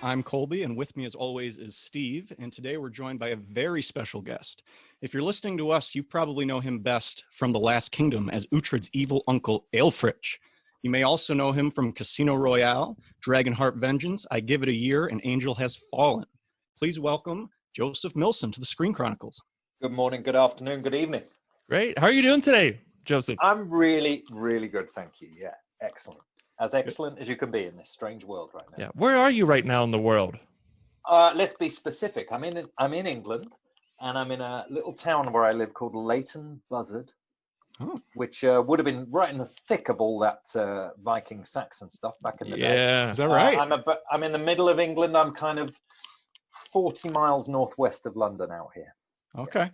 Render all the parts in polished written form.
I'm Colby, and with me as always is Steve, and today we're joined by a very special guest. If you're listening to us, you probably know him best from The Last Kingdom as Uhtred's evil uncle, Ælfric. You may also know him from Casino Royale, Dragonheart Vengeance, I Give It a Year, and Angel Has Fallen. Please welcome Joseph Millson to the Screen Chronicles. Good morning, good afternoon, good evening. Great. How are you doing today, Joseph? I'm really, really good, thank you. Yeah, excellent. As excellent as you can be in this strange world right now. Yeah. Where are you right now in the world? Let's be specific. I'm in England, and I'm in a little town where I live called Leighton Buzzard, which would have been right in the thick of all that Viking Saxon stuff back in the day. Yeah. Is that right? I'm in the middle of England. I'm kind of 40 miles northwest of London out here. Okay.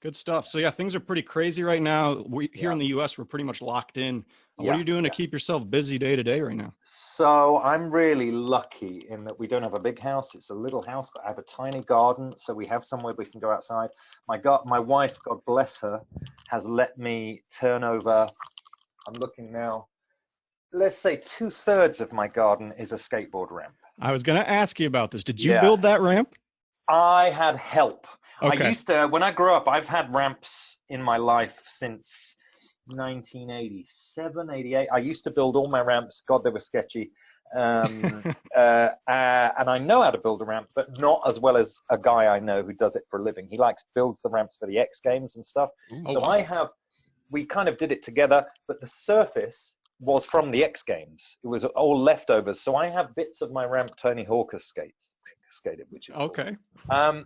Good stuff. So yeah, things are pretty crazy right now. Here in the US, we're pretty much locked in. What are you doing to keep yourself busy day to day right now? So I'm really lucky in that we don't have a big house. It's a little house, but I have a tiny garden. So we have somewhere we can go outside. My wife, God bless her, has let me turn over, I'm looking now, let's say 2/3 of my garden is a skateboard ramp. I was going to ask you about this. Did you build that ramp? I had help. Okay. I used to, when I grew up, I've had ramps in my life since 1987, 88. I used to build all my ramps. God, they were sketchy. And I know how to build a ramp, but not as well as a guy I know who does it for a living. He builds the ramps for the X Games and stuff. We kind of did it together, but the surface was from the X Games. It was all leftovers. So I have bits of my ramp Tony Hawk has skated, which is okay. Cool.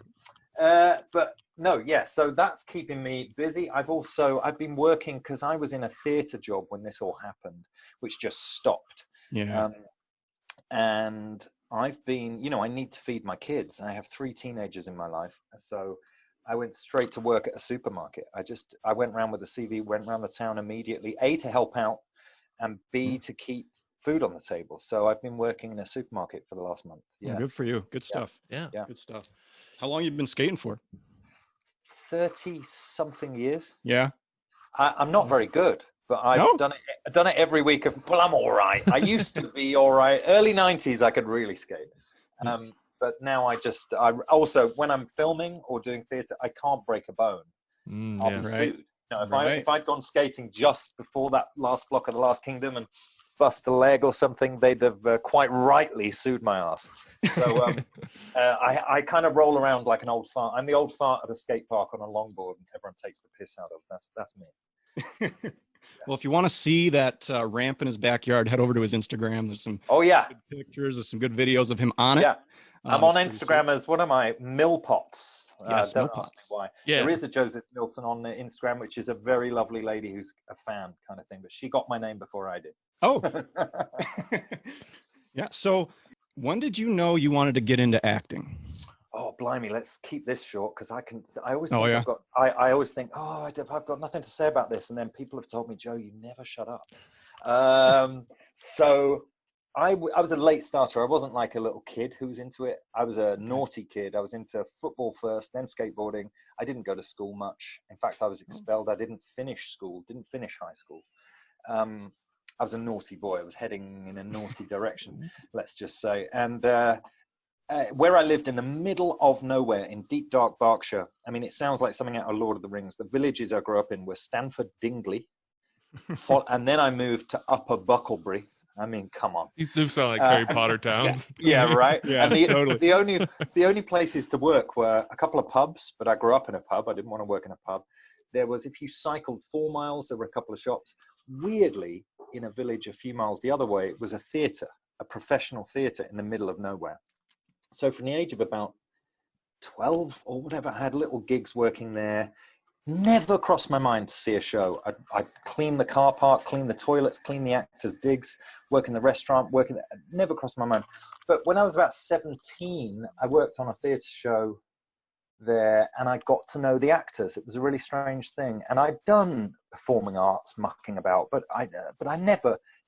But no, yeah, so that's keeping me busy. I've been working because I was in a theatre job when this all happened, which just stopped. Yeah. And I've been, I need to feed my kids. I have 3 teenagers in my life. So I went straight to work at a supermarket. I went around with a CV, went around the town immediately, A, to help out, and B, to keep food on the table. So I've been working in a supermarket for the last month. Yeah. Good for you. Good stuff. Yeah. Good stuff. How long have you been skating for? 30 something years. Yeah. I'm not very good, but I've done it every week. I'm all right. I used to be all right. Early 90s, I could really skate. But now I also, when I'm filming or doing theatre, I can't break a bone. I'll be sued. If I'd gone skating just before that last block of The Last Kingdom and bust a leg or something, they'd have quite rightly sued my ass. So I kind of roll around like an old fart. I'm the old fart at a skate park on a longboard and everyone takes the piss out of. That's me. Well, if you want to see that ramp in his backyard, head over to his Instagram. There's some good pictures, there's some good videos of him on it. Yeah. I'm on Instagram as one of my millpots. Yes, don't ask me why. Yeah. There is a Joseph Millson on Instagram, which is a very lovely lady who's a fan kind of thing, but she got my name before I did. Oh. Yeah. So when did you know you wanted to get into acting? Oh, blimey, let's keep this short because I always think I've got nothing to say about this. And then people have told me, Joe, you never shut up. So I was a late starter. I wasn't like a little kid who was into it. I was a naughty kid. I was into football first, then skateboarding. I didn't go to school much. In fact, I was expelled. I didn't finish school, didn't finish high school. I was a naughty boy. I was heading in a naughty direction, let's just say. And where I lived in the middle of nowhere in deep, dark Berkshire, I mean, it sounds like something out of Lord of the Rings. The villages I grew up in were Stanford Dingley. And then I moved to Upper Bucklebury. I mean, come on. These do sound like Harry Potter towns. Yeah, right. Yeah, and totally. The only places to work were a couple of pubs, but I grew up in a pub. I didn't want to work in a pub. There was, if you cycled 4 miles, there were a couple of shops. Weirdly, in a village a few miles the other way, it was a theatre, a professional theatre in the middle of nowhere. So from the age of about 12 or whatever, I had little gigs working there. Never crossed my mind to see a show. I'd clean the car park, clean the toilets, clean the actors' digs, work in the restaurant, never crossed my mind. But when I was about 17, I worked on a theatre show there and I got to know the actors. It was a really strange thing. And I'd done performing arts, mucking about, but I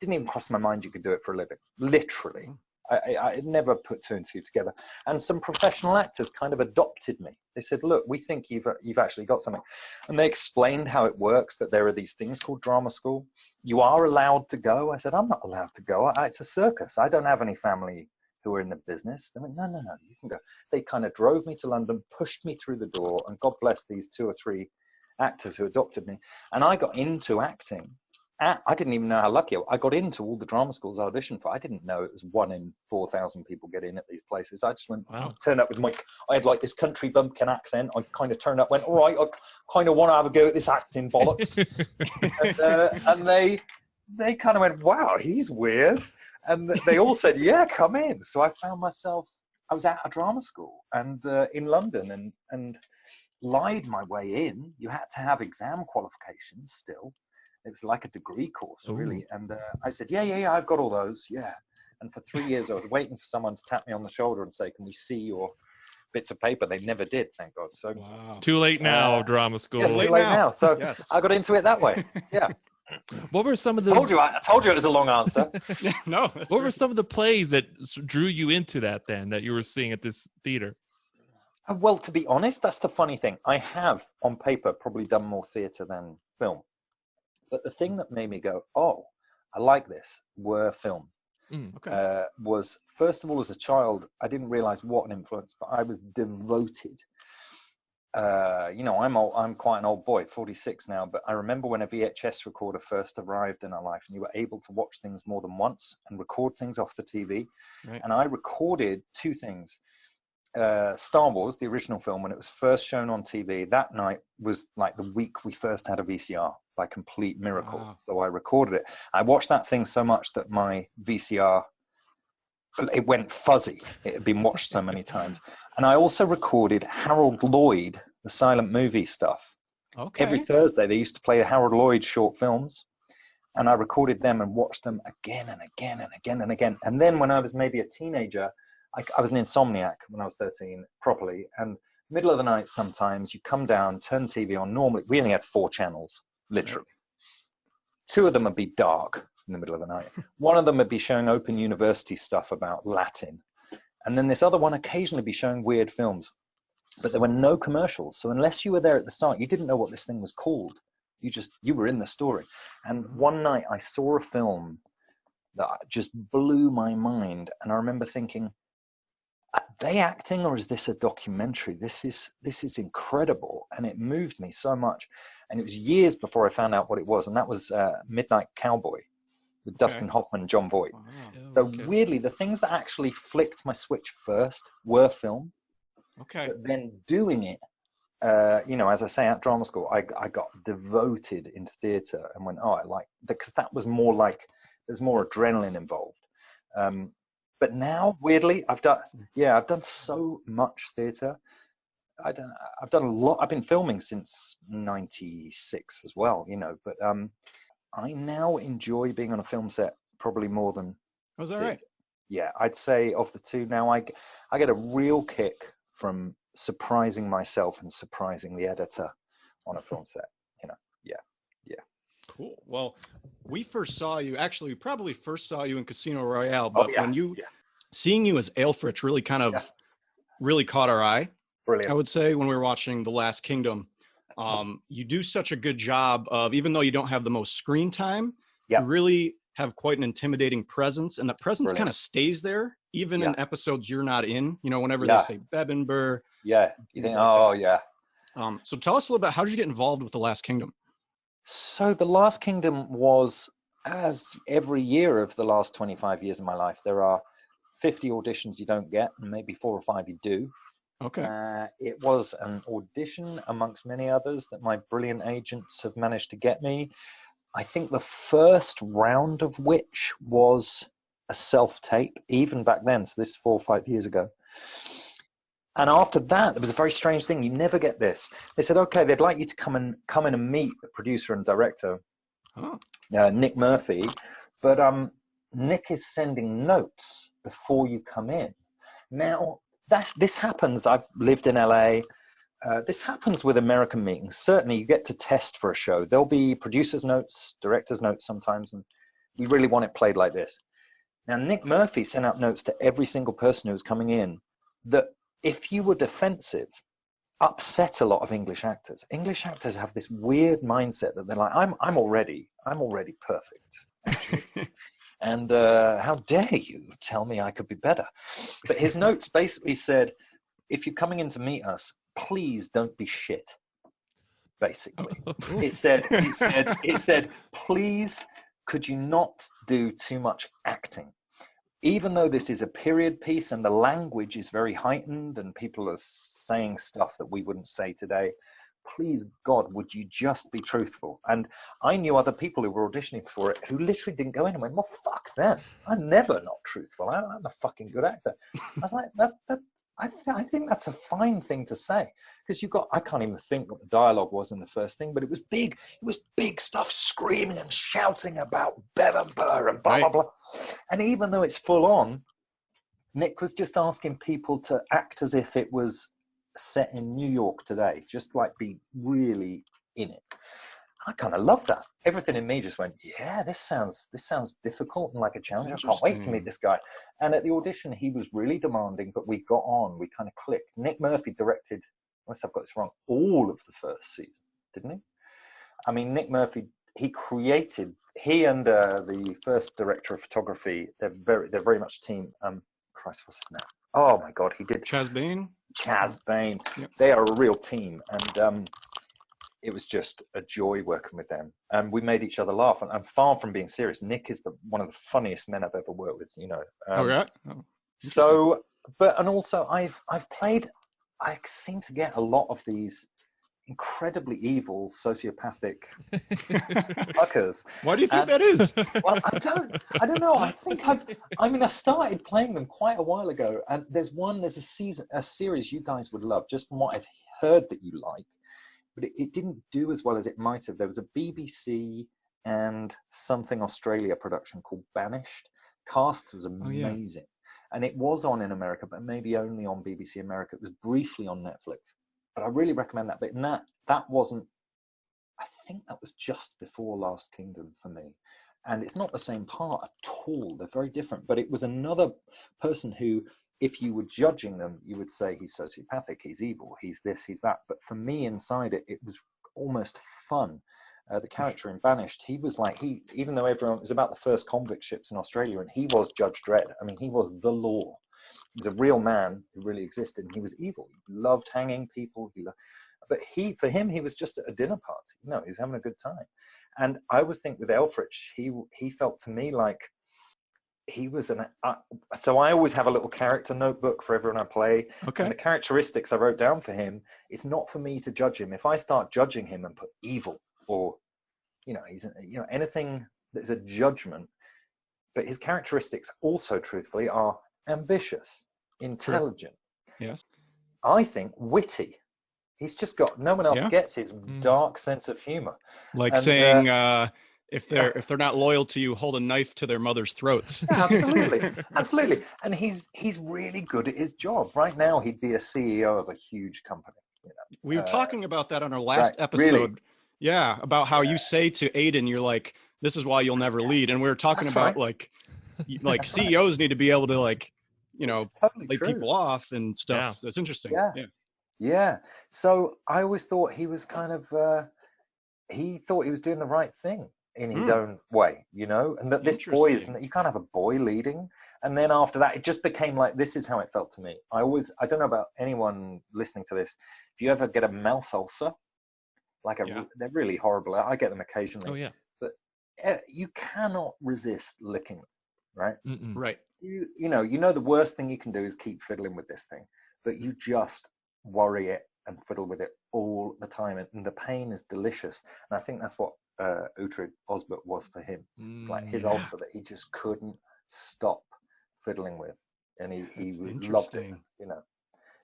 didn't even cross my mind you could do it for a living, literally. I never put 2 and 2 together. And some professional actors kind of adopted me. They said, look, we think you've actually got something. And they explained how it works, that there are these things called drama school. You are allowed to go. I said, I'm not allowed to go. It's a circus. I don't have any family who are in the business. They went, no, you can go. They kind of drove me to London, pushed me through the door, and God bless these 2 or 3 actors who adopted me. And I got into acting. I didn't even know how lucky I got into all the drama schools I auditioned for. I didn't know it was 1 in 4,000 people get in at these places. I just went, turned up with I had like this country bumpkin accent. I kind of turned up, went, all right, I kind of want to have a go at this acting bollocks. and they kind of went, wow, he's weird. And they all said, yeah, come in. So I found myself, I was at a drama school and in London and lied my way in. You had to have exam qualifications still. It was like a degree course, really. And I said, yeah, I've got all those, yeah. And for 3 years, I was waiting for someone to tap me on the shoulder and say, can we see your bits of paper? They never did, thank God. So It's too late now, drama school. Yeah, too late now. So I got into it that way, yeah. What were some of the? I told you it was a long answer. No. What were some of the plays that drew you into that then, that you were seeing at this theater? Well, to be honest, that's the funny thing. I have, on paper, probably done more theatre than film. But the thing that made me go, oh, I like this, were film. Was, first of all, as a child, I didn't realize what an influence, but I was devoted. I'm quite an old boy, 46 now, but I remember when a VHS recorder first arrived in our life and you were able to watch things more than once and record things off the TV. Right. And I recorded 2 things. Star Wars, the original film, when it was first shown on TV, that night was like the week we first had a VCR, by complete miracle. Wow. So I recorded it. I watched that thing so much that my VCR, it went fuzzy. It had been watched so many times. And I also recorded Harold Lloyd, the silent movie stuff. Okay. Every Thursday they used to play Harold Lloyd short films. And I recorded them and watched them again and again and again and again. And then when I was maybe a teenager, I was an insomniac when I was 13, properly. And middle of the night, sometimes you come down, turn TV on. Normally, we only had 4 channels, literally. 2 of them would be dark in the middle of the night. One of them would be showing Open University stuff about Latin. And then this other one occasionally be showing weird films. But there were no commercials. So unless you were there at the start, you didn't know what this thing was called. You were in the story. And one night I saw a film that just blew my mind. And I remember thinking, are they acting or is this a documentary? This is incredible. And it moved me so much. And it was years before I found out what it was. And that was Midnight Cowboy with Dustin Hoffman and John Voight. Wow. So weirdly, the things that actually flicked my switch first were film. Okay. But then doing it, as I say, at drama school, I got devoted into theatre and went, I like, because that was more like, there's more adrenaline involved. But now, weirdly, I've done so much theatre. I've done a lot. I've been filming since '96 as well, but I now enjoy being on a film set probably more than. Was that right? Yeah, I'd say of the 2 now, I get a real kick from surprising myself and surprising the editor on a film set. Yeah. Cool. Well, we probably first saw you in Casino Royale, but seeing you as Ælfric really kind of really caught our eye. Brilliant. I would say when we were watching The Last Kingdom, you do such a good job of, even though you don't have the most screen time, you really have quite an intimidating presence, and that presence kind of stays there even in episodes you're not in. Whenever they say Bebbenbur. Yeah. You think, so tell us a little bit, how did you get involved with The Last Kingdom? So The Last Kingdom was, as every year of the last 25 years of my life, there are 50 auditions you don't get, and maybe 4 or 5 you do. Okay. It was an audition amongst many others that my brilliant agents have managed to get me. I think the first round of which was a self-tape, even back then. So this is 4 or 5 years ago. And after that, there was a very strange thing. You never get this. They said, okay, they'd like you to come in and meet the producer and director, Nick Murphy. But Nick is sending notes before you come in. Now, this happens. I've lived in LA. This happens with American meetings. Certainly, you get to test for a show. There'll be producers' notes, directors' notes sometimes, and we really want it played like this. Now, Nick Murphy sent out notes to every single person who was coming in that if you were defensive, upset a lot of English actors. English actors have this weird mindset that they're like, I'm already perfect, actually. And how dare you tell me I could be better? But his notes basically said, if you're coming in to meet us, please don't be shit. Basically, it said, please, could you not do too much acting? Even though this is a period piece and the language is very heightened and people are saying stuff that we wouldn't say today, please, God, would you just be truthful? And I knew other people who were auditioning for it who literally didn't go in and went, well, fuck them. I'm never not truthful. I'm a fucking good actor. I was like, I think that's a fine thing to say, because I can't even think what the dialogue was in the first thing, but it was big. It was big stuff, screaming and shouting about Bevanburgh and blah, blah, blah. And even though it's full on, Nick was just asking people to act as if it was set in New York today, just like be really in it. I kind of love that. Everything in me just went, yeah, this sounds difficult and like a challenge. I can't wait to meet this guy. And at the audition, he was really demanding, but we got on. We kind of clicked. Nick Murphy directed, unless I've got this wrong, all of the first season, didn't he? I mean, Nick Murphy, he and the first director of photography, they're very much team. Christ, what's his name? Oh my God, he did. Chaz Bain. Yep. They are a real team, and it was just a joy working with them, and we made each other laugh. And I'm far from being serious. Nick is one of the funniest men I've ever worked with. You know. So, and also I've played. I seem to get a lot of these incredibly evil, sociopathic fuckers. Why do you think that is? Well, I don't know. I think I started playing them quite a while ago, and there's a series you guys would love, just from what I've heard that you like. But it didn't do as well as it might have. There was a BBC and something Australia production called Banished. Cast was amazing. And it was on in America, but maybe only on BBC America. It was briefly on Netflix. But I really recommend that bit. And that wasn't, I think that was just before Last Kingdom for me. And it's not the same part at all. They're very different. But it was another person who, if you were judging them, you would say he's sociopathic, he's evil, he's this, he's that. But for me inside it was almost fun. The character in Banished, he was like, even though everyone, it was about the first convict ships in Australia, and he was Judge Dredd. I mean, he was the law. He was a real man who really existed, and he was evil. He loved hanging people. But for him, he was just at a dinner party. You know, he was having a good time. And I always think with Ælfric, he felt to me like he was so I always have a little character notebook for everyone I play. Okay. And the characteristics I wrote down for him, it's not for me to judge him. If I start judging him and put evil or, anything that's a judgment, but his characteristics also truthfully are ambitious, intelligent. Yes. I think witty. He's just got, no one else gets his dark sense of humor. Like saying, if they're not loyal to you, hold a knife to their mother's throats. Yeah, absolutely. And he's really good at his job. Right now, he'd be a CEO of a huge company. We were talking about that on our last episode. Really? Yeah, about how you say to Aiden, you're like, this is why you'll never lead. And we were talking about like CEOs need to be able to lay people off and stuff. Yeah. So it's interesting. Yeah. So I always thought he was kind of, he thought he was doing the right thing in his own way, and that this boy you can't have a boy leading. And then after that, it just became like, this is how it felt to me. I don't know about anyone listening to this. If you ever get a mouth ulcer, they're really horrible. I get them occasionally. Oh yeah. But you cannot resist licking them, right? Mm-mm. Right. You know the worst thing you can do is keep fiddling with this thing, but you just worry it and fiddle with it all the time, and the pain is delicious. And I think that's what Uhtred Osbert was for him. It's like his ulcer that he just couldn't stop fiddling with, and he loved it.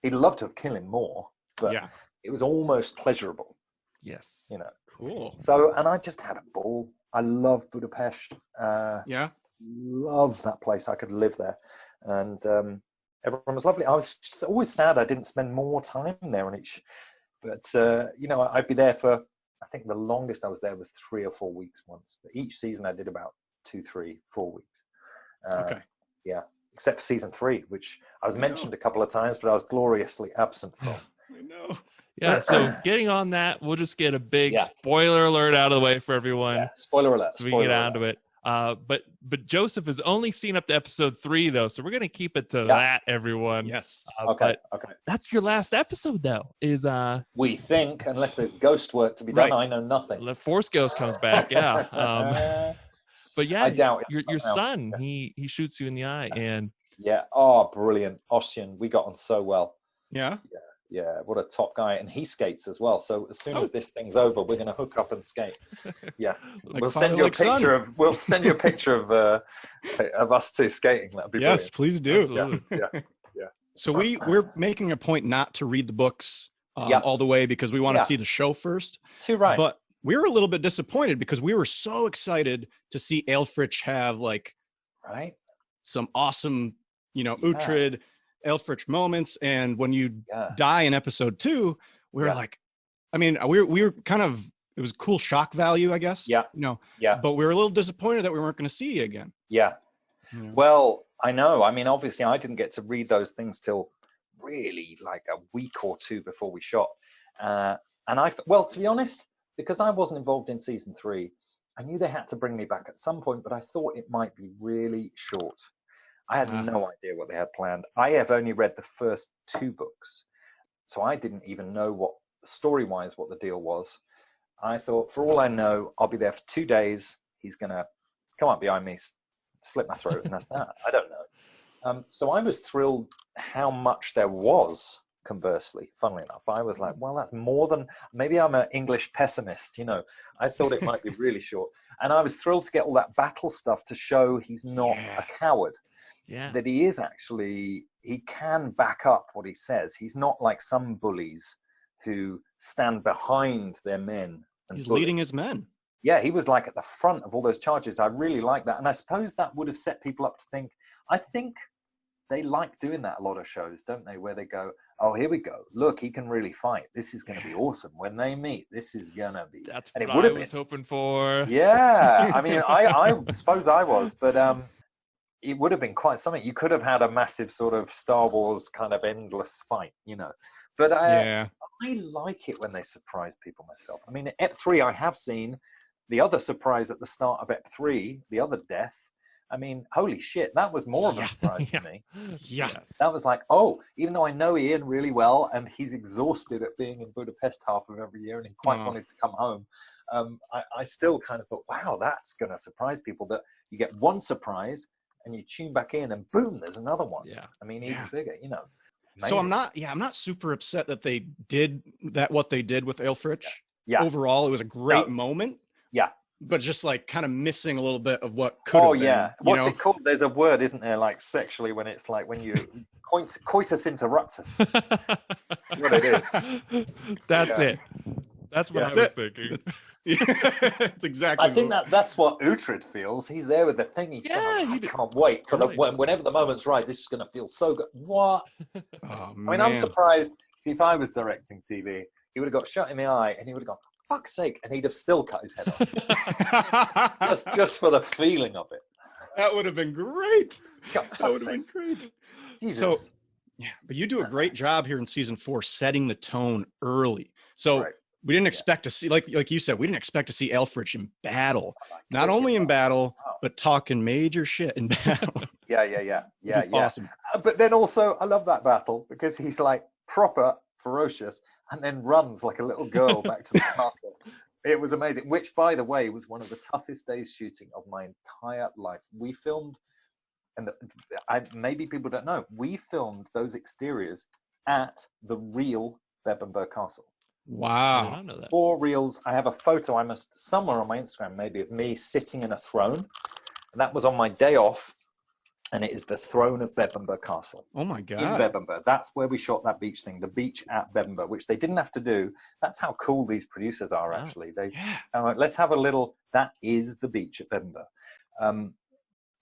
He'd love to have killed him more, but it was almost pleasurable. Yes. Cool. So, and I just had a ball. I love Budapest. Love that place. I could live there, and everyone was lovely. I was just always sad I didn't spend more time there on each. But I'd be there for, I think the longest I was there was 3 or 4 weeks once. But each season I did about 2, 3, 4 weeks. Okay. Yeah, except for season 3, which I was mentioned a couple of times, but I was gloriously absent from. I know. Yeah, so getting on that, we'll just get a big spoiler alert out of the way for everyone. Yeah, spoiler alert. So we can get on to it. But Joseph has only seen up to episode 3 though, so we're gonna keep it to that, everyone. Yes. Okay. That's your last episode though. Is we think, unless there's ghost work to be done, I know nothing. the Force Ghost comes back, yeah. But yeah, I doubt it your somehow. son, he shoots you in the eye, and brilliant. Ossian, we got on so well. Yeah. What a top guy, and he skates as well. So as soon as this thing's over, we're going to hook up and skate. Yeah, we'll send you a picture of us two skating. That'd be yes, brilliant. Please do. Absolutely. Yeah. So we're making a point not to read the books all the way because we want to see the show first. Too right. But we were a little bit disappointed because we were so excited to see Ælfric have some awesome, Uhtred, Ælfric moments, and when you die in episode 2, we were like, I mean, we were kind of, it was cool shock value, I guess. Yeah. But we were a little disappointed that we weren't going to see you again. Yeah. Well, I know. I mean, obviously, I didn't get to read those things till really like a week or 2 before we shot. And to be honest, because I wasn't involved in season 3, I knew they had to bring me back at some point, but I thought it might be really short. I had no idea what they had planned. I have only read the first 2 books, so I didn't even know what story-wise what the deal was. I thought, for all I know, I'll be there for 2 days. He's gonna come up behind me, slit my throat, and that's that. I don't know. So I was thrilled how much there was. Conversely, funnily enough, I was like, well, that's more than, maybe I'm an English pessimist, I thought it might be really short. And I was thrilled to get all that battle stuff to show he's not a coward. Yeah. That he is actually, he can back up what he says. He's not like some bullies who stand behind their men. And He's bully. leading his men. Yeah, he was like at the front of all those charges. I really like that. And I suppose that would have set people up to think, I think they like doing that a lot of shows, don't they? Where they go, oh, here we go. Look, he can really fight. This is going to be awesome. When they meet, this is going to be. That's and it what would I have was been. hoping for. Yeah. I mean, I suppose I was, but it would have been quite something. You could have had a massive sort of Star Wars kind of endless fight, But I like it when they surprise people myself. I mean, Ep 3, I have seen the other surprise at the start of Ep 3, the other death. I mean, holy shit, that was more of a surprise to me. Yeah. That was like, even though I know Ian really well and he's exhausted at being in Budapest half of every year and he quite wanted to come home, I still kind of thought, wow, that's going to surprise people, that you get one surprise and you tune back in and boom, there's another one. Yeah. I mean, even bigger, Amazing. So I'm not super upset that they did what they did with Ælfric. Yeah. Overall, it was a great moment. Yeah. But just like kind of missing a little bit of what could have been. What's it called? There's a word, isn't there, like sexually, when it's like when you coitus interruptus. That's what it is. That's it. That's what I was thinking. It's exactly. I think that's what Uhtred feels. He's there with the thing. He's I can't wait for whenever the moment's right. This is going to feel so good. What? Oh, I mean, I'm surprised. See, if I was directing TV, he would have got shot in the eye, and he would have gone, "Fuck's sake!" and he'd have still cut his head off. just for the feeling of it. That would have been great. God, that would have been great. Jesus. So, but you do a great job here in season 4, setting the tone early. So. Right. We didn't expect to see, like you said, we didn't expect to see Ælfric in battle. Not only in battle, but talking major shit in battle. Yeah. Awesome. But then also, I love that battle because he's like proper ferocious and then runs like a little girl back to the castle. It was amazing, which, by the way, was one of the toughest days shooting of my entire life. We filmed, and maybe people don't know, we filmed those exteriors at the real Bebbanburg Castle. Wow. I don't know that. 4 reels. I have a photo somewhere on my Instagram, maybe, of me sitting in a throne. And that was on my day off. And it is the throne of Bebbanburg Castle. Oh my God. In Bebbanburg. That's where we shot that beach thing, the beach at Bebbanburg, which they didn't have to do. That's how cool these producers are, actually. Let's have a little, that is the beach at Bebbanburg.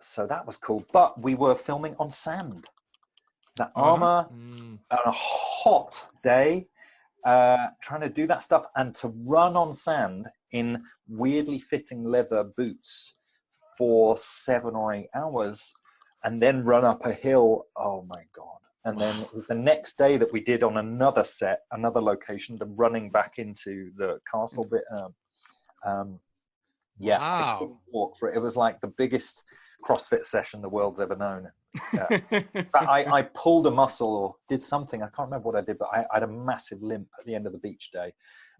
So that was cool. But we were filming on sand. That armor on a hot day. Trying to do that stuff and to run on sand in weirdly fitting leather boots for 7 or 8 hours and then run up a hill. Oh my God. And then it was the next day that we did on another set, another location, the running back into the castle bit. Yeah, I Wow. couldn't walk for it. It was like the biggest CrossFit session the world's ever known. But I pulled a muscle or did something. I can't remember what I did, but I had a massive limp at the end of the beach day.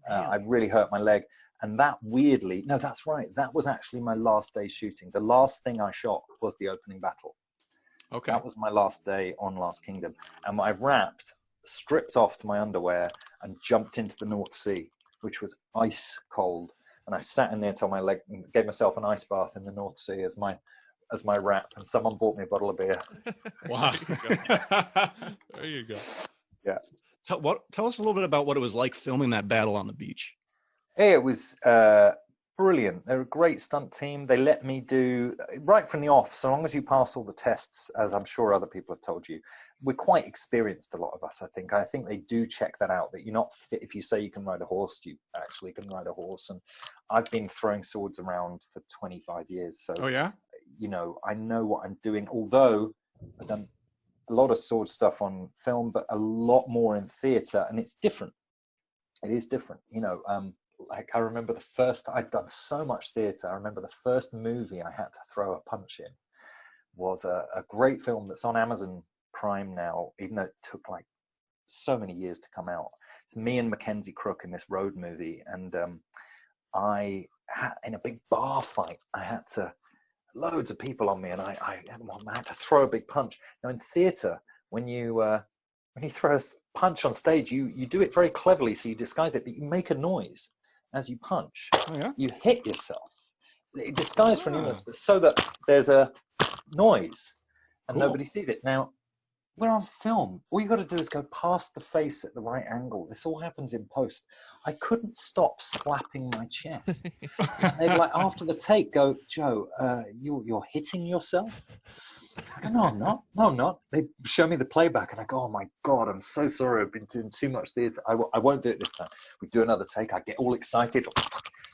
I really hurt my leg. And that weirdly, no, that's right. That was actually my last day shooting. The last thing I shot was the opening battle. Okay. That was my last day on Last Kingdom. And I wrapped, stripped off to my underwear and jumped into the North Sea, which was ice cold. And I sat in there till my leg, and gave myself an ice bath in the North Sea as my wrap. And someone bought me a bottle of beer. Wow. There you go. Yeah. Tell us a little bit about what it was like filming that battle on the beach. Hey, it was brilliant. They're a great stunt team. They let me do right from the off, so long as you pass all the tests, as I'm sure other people have told you. We're quite experienced, a lot of us, I think. I think they do check that out, that you're not fit. If you say you can ride a horse, you actually can ride a horse. And I've been throwing swords around for 25 years. So, Oh, yeah? you know, I know what I'm doing, although I've done a lot of sword stuff on film, but a lot more in theatre, and it's different. It is different, you know. Like I remember I'd done so much theatre. I remember the first movie I had to throw a punch in was a great film that's on Amazon Prime now, even though it took like so many years to come out. It's me and Mackenzie Crook in this road movie. And I had, in a big bar fight, I had loads of people on me, and I had to throw a big punch. Now in theatre, when you throw a punch on stage, you do it very cleverly, so you disguise it, but you make a noise as you punch. Oh, yeah? You hit yourself. It disguised for an illness, but so that there's a noise and Cool. nobody sees it. Now, we're on film. All you got to do is go past the face at the right angle. This all happens in post. I couldn't stop slapping my chest. And they'd like, after the take, go, Joe, you're hitting yourself? I go, no, I'm not. No, I'm not. They show me the playback, and I go, oh my God, I'm so sorry. I've been doing too much theatre. I won't do it this time. We do another take. I get all excited.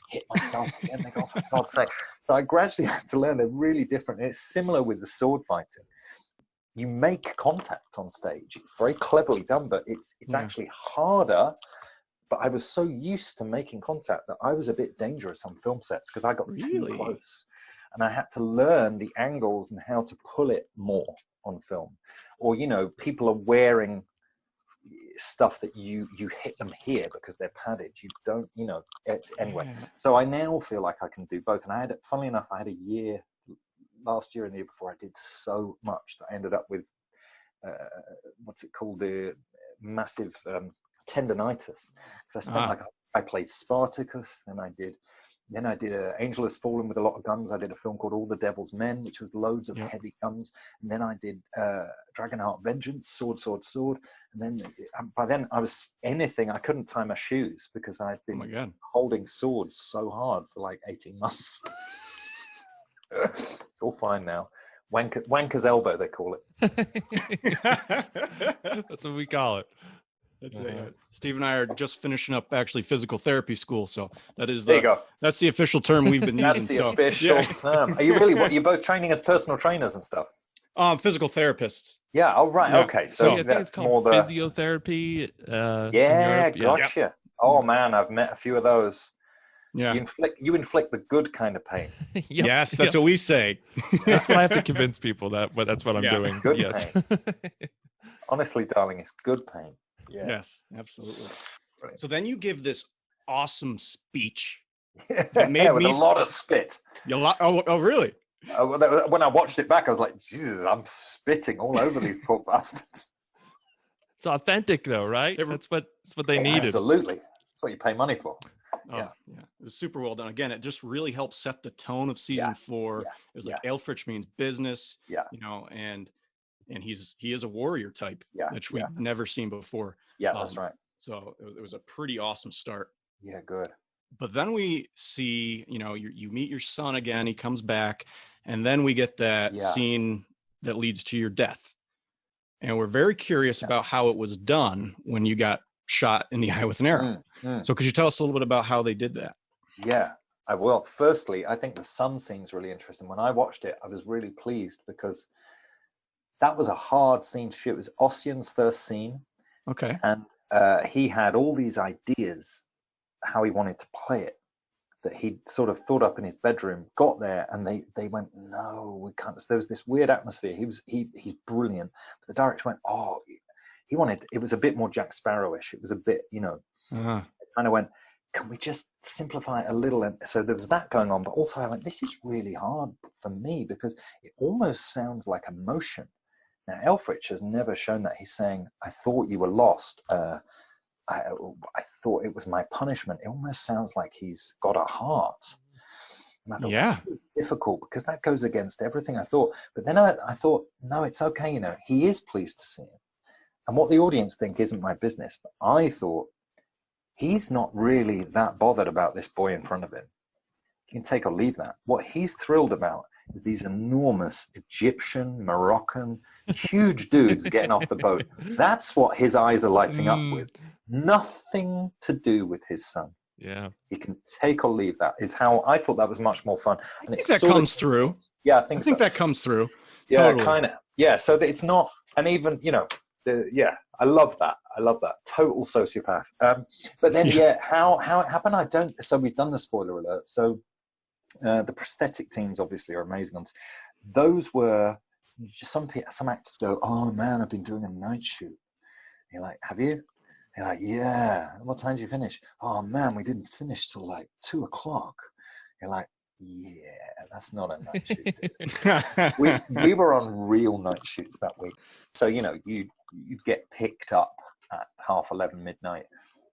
Hit myself again. They go, for God's sake. So I gradually had to learn they're really different. And it's similar with the sword fighting. You make contact on stage. It's very cleverly done, but it's actually harder. But I was so used to making contact that I was a bit dangerous on film sets because I got too close. And I had to learn the angles and how to pull it more on film. Or, you know, people are wearing stuff that you hit them here because they're padded. You don't, you know, anyway. So I now feel like I can do both. And funnily enough, I had a year, last year and the year before, I did so much that I ended up with, what's it called, the massive tendonitis. Because I played Spartacus, then I did Angel Has Fallen with a lot of guns. I did a film called All the Devil's Men, which was loads of heavy guns. And then I did Dragonheart Vengeance, sword. And then by then I was anything. I couldn't tie my shoes because I'd been holding swords so hard for like 18 months. It's all fine now. Wanker's elbow, they call it. That's what we call it. That's it. Steve and I are just finishing up actually physical therapy school, so that is there you go. That's the official term we've been using. That's the official term. Are you really? You're both training as personal trainers and stuff? Physical therapists. Yeah. Oh, right. Yeah. Okay. So that's more the physiotherapy. Gotcha. Yeah. Oh man, I've met a few of those. Yeah. You inflict the good kind of pain. Yes, that's what we say. That's what I have to convince people but that's what I'm doing. Good pain. Honestly, darling, it's good pain. Yeah. Yes, absolutely. Right. So then you give this awesome speech. With a lot of spit. Oh, really? When I watched it back, I was like, Jesus, I'm spitting all over these poor bastards. It's authentic, though, right? That's what they needed. Absolutely. That's what you pay money for. Oh, yeah. It was super well done. Again, it just really helped set the tone of season 4. It was like Ælfric means business. You know, and he is a warrior type, which we've never seen before. Yeah, that's right. So it was a pretty awesome start. Yeah, good. But then we see, you know, you meet your son again. He comes back, and then we get that scene that leads to your death. And we're very curious about how it was done when you got shot in the eye with an arrow. So could you tell us a little bit about how they did that? Yeah, I will. Firstly, I think the sun scene's really interesting. When I watched it, I was really pleased because that was a hard scene to shoot. It was Ossian's first scene. Okay. And he had all these ideas how he wanted to play it. that he'd sort of thought up in his bedroom, got there, and they went, no, we can't. So there was this weird atmosphere. He's brilliant. But the director went, oh, he wanted, it was a bit more Jack Sparrowish. It was a bit, Uh-huh. kind of went, can we just simplify it a little? And so there was that going on, but also I went, this is really hard for me because it almost sounds like emotion. Now, Ælfric has never shown that. He's saying, I thought you were lost. I thought it was my punishment. It almost sounds like he's got a heart. And I thought, that's really difficult because that goes against everything I thought. But then I thought, no, it's okay. He is pleased to see him. And what the audience think isn't my business. But I thought, he's not really that bothered about this boy in front of him. You can take or leave that. What he's thrilled about is these enormous Egyptian, Moroccan, huge dudes getting off the boat. That's what his eyes are lighting up with. Nothing to do with his son. Yeah. You can take or leave that, is how I thought that was much more fun. And I think that comes through. Yeah, I think that comes through. Yeah, Totally. kind of. Yeah, so that it's not, and even, I love that. Total sociopath. But then, how it happened, so we've done the spoiler alert. So the prosthetic teams obviously are amazing on this. Those were, some actors go, oh man, I've been doing a night shoot. You're like, have you? You're like, yeah. What time did you finish? Oh man, we didn't finish till like 2:00. You're like, yeah, that's not a night shoot. we were on real night shoots that week. So, you get picked up at 11:30 midnight.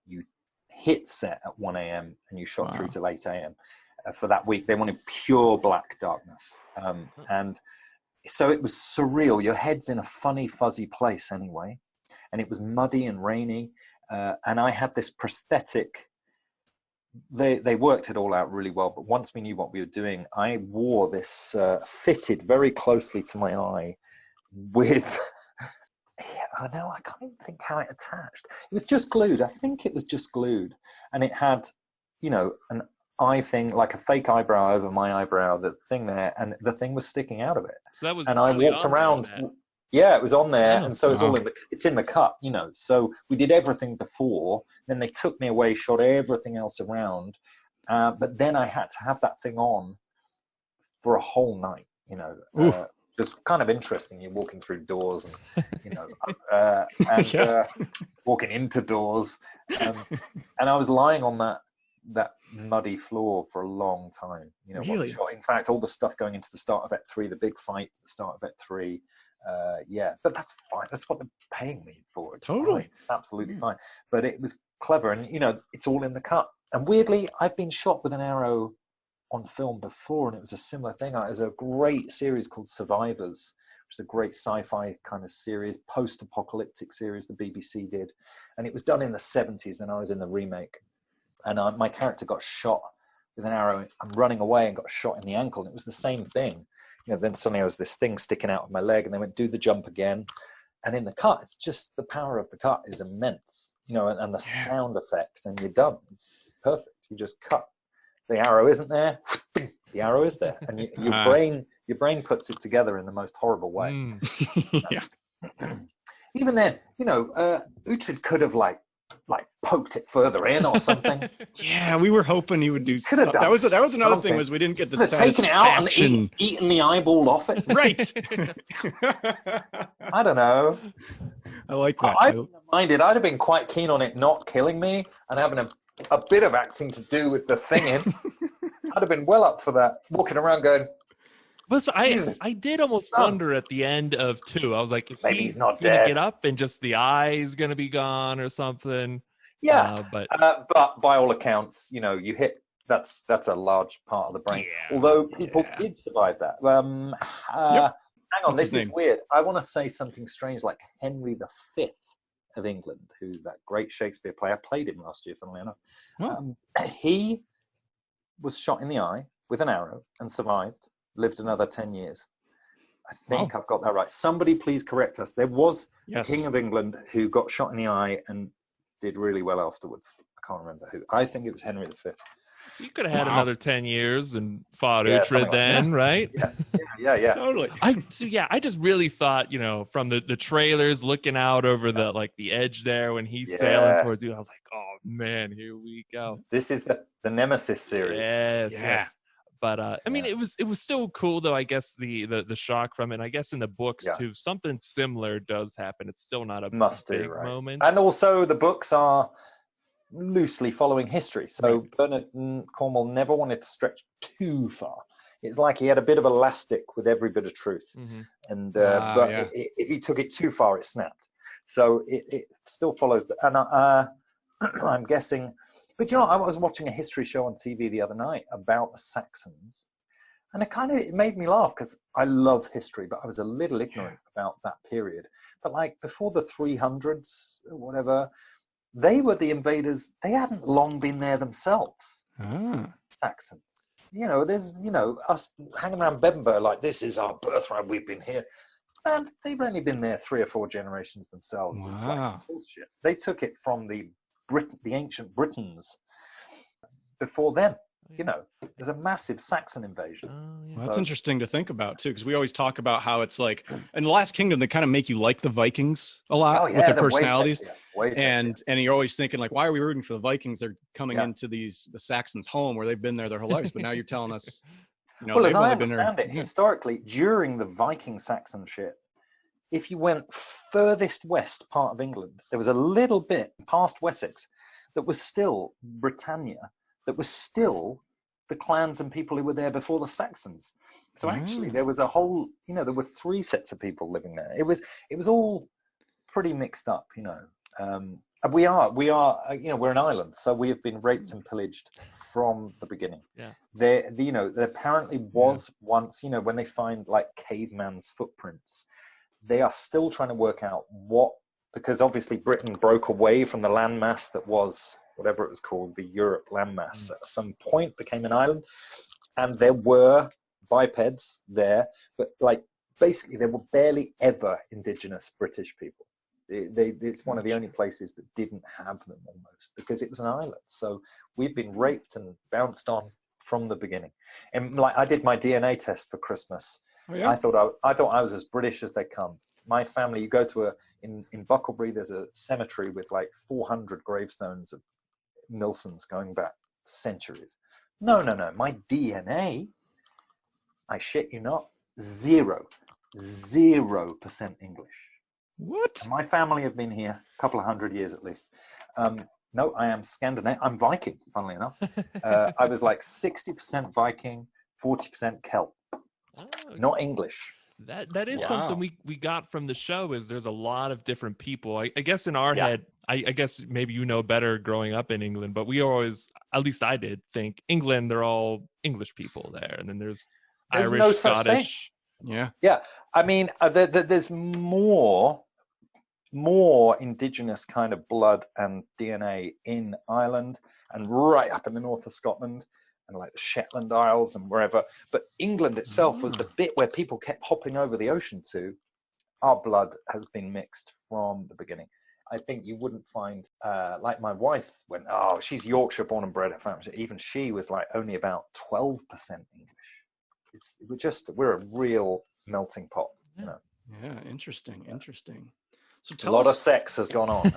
You hit set at 1 a.m. and you shot through till 8 a.m. For that week. They wanted pure black darkness. And so it was surreal. Your head's in a funny, fuzzy place anyway. And it was muddy and rainy. And I had this prosthetic. They worked it all out really well. But once we knew what we were doing, I wore this fitted very closely to my eye with... I can't even think how it attached. It was just glued. I think it was just glued. And it had, an eye thing, like a fake eyebrow over my eyebrow, the thing there, and the thing was sticking out of it. So that was and I walked around. Yeah, it was on there, and so it's all it's in the cut, So we did everything before. Then they took me away, shot everything else around, but then I had to have that thing on for a whole night. It was kind of interesting. You're walking through doors, and walking into doors, and I was lying on that muddy floor for a long time. Really? Shot. In fact, all the stuff going into the start of Act 3, the big fight, the start of Act 3. But that's fine. That's what they're paying me for. It's totally fine. Absolutely fine. But it was clever, and it's all in the cut. And weirdly, I've been shot with an arrow on film before, and it was a similar thing. There's a great series called Survivors, which is a great sci-fi kind of series, post-apocalyptic series the BBC did, and it was done in the 70s, and I was in the remake. And my character got shot with an arrow. I'm running away and got shot in the ankle. And it was the same thing. Then suddenly there was this thing sticking out of my leg, and they went, do the jump again. And in the cut, it's just the power of the cut is immense, and the sound effect, and you're done. It's perfect. You just cut. The arrow isn't there. The arrow is there. And your brain puts it together in the most horrible way. Even then, Uhtred could have like poked it further in or something. Yeah, we were hoping he would do something. That was another thing, was we didn't get the satisfaction. Taken it out and eaten the eyeball off it. Right. I don't know. I like that. I wouldn't have minded. I'd have been quite keen on it not killing me and having a bit of acting to do with the thing in. I'd have been well up for that. Walking around going, But I did almost wonder at the end of 2. I was like, maybe he's not gonna dead. Get up and just the eye is gonna be gone or something. Yeah, but by all accounts, you hit. That's a large part of the brain. Yeah, Although people did survive that. Hang on, this is weird. I want to say something strange, like Henry V of England, who's that great Shakespeare player. I played him last year, funnily enough. Oh. He was shot in the eye with an arrow and survived. Lived another 10 years. I think I've got that right. Somebody please correct us. There was a King of England who got shot in the eye and did really well afterwards. I can't remember who. I think it was Henry V. You could have had another 10 years and fought Uhtred then, right? Yeah. Totally. I just really thought, from the trailers looking out over the edge there when he's sailing towards you, I was like, oh man, here we go. This is the Nemesis series. Yes. But I mean, it was still cool though. I guess the shock from it. And I guess in the books too, something similar does happen. It's still not a big moment. And also, the books are loosely following history. So Bernard Cornwell never wanted to stretch too far. It's like he had a bit of elastic with every bit of truth, and if he took it too far, it snapped. So it still follows. And I'm guessing. But I was watching a history show on TV the other night about the Saxons, and it made me laugh because I love history, but I was a little ignorant about that period. But like before the 300s or whatever, they were the invaders. They hadn't long been there themselves. Saxons. There's us hanging around Bedinburgh like this is our birthright. We've been here. And they've only been there 3 or 4 generations themselves. Wow. It's like bullshit. They took it from the ancient Britons before them. There's a massive Saxon invasion. Well, that's interesting to think about too, because we always talk about how it's like in the Last Kingdom they kind of make you like the Vikings a lot with their personalities, and you're always thinking like, why are we rooting for the Vikings? They're coming into the Saxons' home where they've been there their whole lives, but now you're telling us, well, as I understand it, historically during the Viking Saxon shit, if you went furthest west part of England, there was a little bit past Wessex that was still Britannia, that was still the clans and people who were there before the Saxons. So actually there was a whole, there were 3 sets of people living there. It was all pretty mixed up, And we are, we're an island, so we have been raped and pillaged from the beginning. Yeah. There apparently was once, when they find like caveman's footprints, they are still trying to work out because obviously Britain broke away from the landmass that was whatever it was called, the Europe landmass, at some point became an island, and there were bipeds there, but like basically there were barely ever indigenous British people. It's one of the only places that didn't have them almost, because it was an island. So we've been raped and bounced on from the beginning. And like I did my DNA test for Christmas. Oh, yeah? I thought I was as British as they come. My family, you go to in Bucklebury, there's a cemetery with like 400 gravestones of Millsons going back centuries. No. My DNA, I shit you not, 0% English. What? And my family have been here a couple of 100 years at least. No, I am Scandinavian. I'm Viking, funnily enough. I was like 60% Viking, 40% Celt. Not English. That is something we got from the show, is there's a lot of different people. I guess in our head, I guess maybe better growing up in England, but we always, at least I did, think England, they're all English people there. And then there's Irish, no Scottish. Yeah. I mean, there's more indigenous kind of blood and DNA in Ireland and right up in the north of Scotland and like the Shetland Isles and wherever. But England itself was the bit where people kept hopping over the ocean to. Our blood has been mixed from the beginning. I think you wouldn't find, like my wife went, she's Yorkshire born and bred. Even she was like only about 12% English. We're a real melting pot. Yeah, interesting. So a lot of sex has gone on.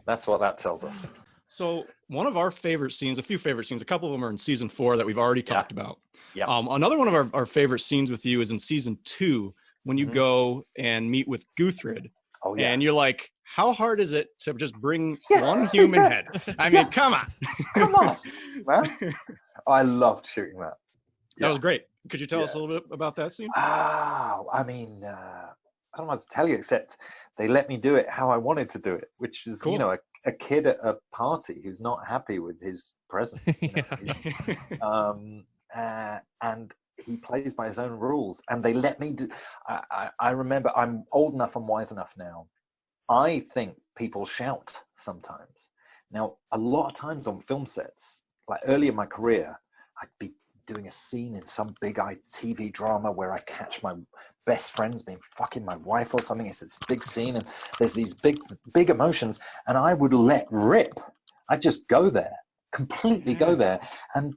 That's what that tells us. So one of our favorite scenes, a few favorite scenes, a couple of them are in season 4 that we've already talked about. Yeah. Another one of our favorite scenes with you is in season 2 when you go and meet with Guthred. Oh, yeah. And you're like, how hard is it to just bring one human head? I mean, come on. Come on, man. I loved shooting that. That was great. Could you tell us a little bit about that scene? I mean, I don't know what to tell you, except they let me do it how I wanted to do it, which is, cool. A kid at a party who's not happy with his present. And he plays by his own rules, and they let me do. I remember, I'm old enough and wise enough now. I think people shout sometimes. Now, a lot of times on film sets, like early in my career, I'd be doing a scene in some big TV drama where I catch my best friends being fucking my wife or something. It's this big scene and there's these big emotions, and I would let rip. I'd just go there completely go there, and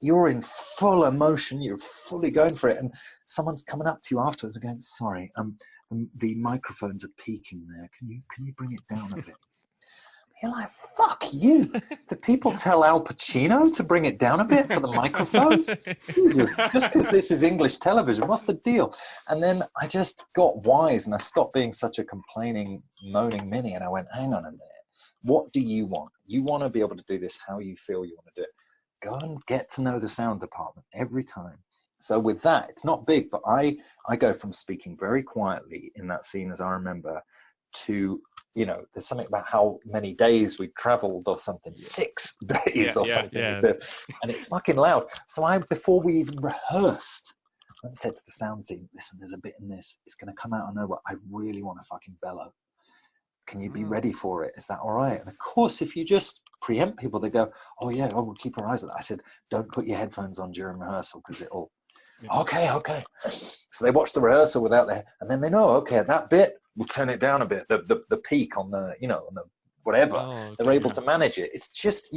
you're in full emotion, you're fully going for it, and someone's coming up to you afterwards and going, sorry, the microphones are peaking there, can you bring it down a bit? You're like, fuck you. Do people tell Al Pacino to bring it down a bit for the microphones? Jesus, just because this is English television, what's the deal? And then I just got wise, and I stopped being such a complaining, moaning Minnie, and I went, hang on a minute. What do you want? You want to be able to do this how you feel you want to do it. Go and get to know the sound department every time. So with that, it's not big, but I go from speaking very quietly in that scene, as I remember, to, there's something about how many days we traveled or something, 6 days or something like this. And it's fucking loud. So before we even rehearsed, I said to the sound team, listen, there's a bit in this. It's going to come out of nowhere. I really want to fucking bellow. Can you be ready for it? Is that all right? And of course, if you just preempt people, they go, oh yeah, we'll keep our eyes on that. I said, don't put your headphones on during rehearsal because it'll, okay. So they watch the rehearsal without their, and then they know, okay, at that bit, we'll turn it down a bit. The peak on the, on the whatever, they're able to manage it. It's just,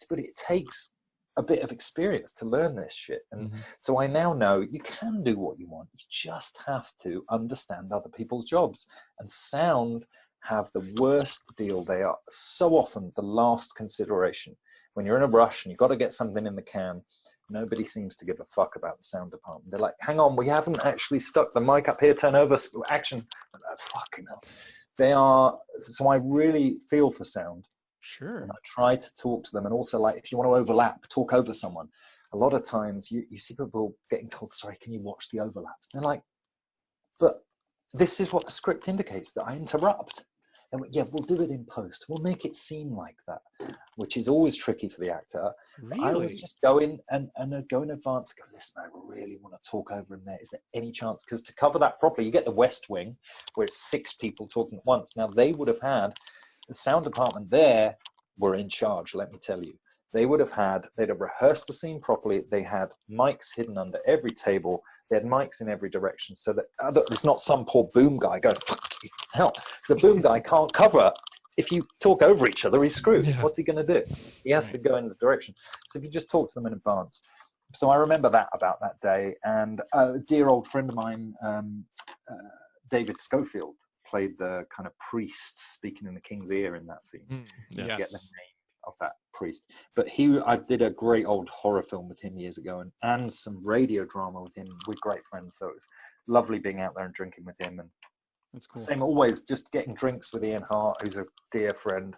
but it takes a bit of experience to learn this shit. And so I now know you can do what you want. You just have to understand other people's jobs. And sound have the worst deal. They are so often the last consideration. When you're in a rush and you've got to get something in the can, nobody seems to give a fuck about the sound department. They're like, hang on, we haven't actually stuck the mic up here, turn over, action. Fucking hell. They are, so I really feel for sound. Sure. And I try to talk to them. And also, like, if you want to overlap, talk over someone. A lot of times you see people getting told, sorry, can you watch the overlaps? And they're like, but this is what the script indicates, that I interrupt. And yeah, we'll do it in post. We'll make it seem like that, which is always tricky for the actor. Really? I always just go in and go in advance and go, listen, I really want to talk over him there. Is there any chance? Because to cover that properly, you get the West Wing, where it's 6 people talking at once. Now, they would have had, the sound department there were in charge, let me tell you. They'd have rehearsed the scene properly. They had mics hidden under every table. They had mics in every direction so that there's not some poor boom guy going, fuck you, hell. The boom guy can't cover. If you talk over each other, he's screwed. Yeah. What's he going to do? He has to go in the direction. So if you just talk to them in advance. So I remember that about that day. And a dear old friend of mine, David Schofield, played the kind of priest speaking in the king's ear in that scene. Yes. Get the name of that priest. But I did a great old horror film with him years ago and some radio drama with him. We're great friends, so it was lovely being out there and drinking with him. And that's cool. Same always, just getting drinks with Ian Hart, who's a dear friend,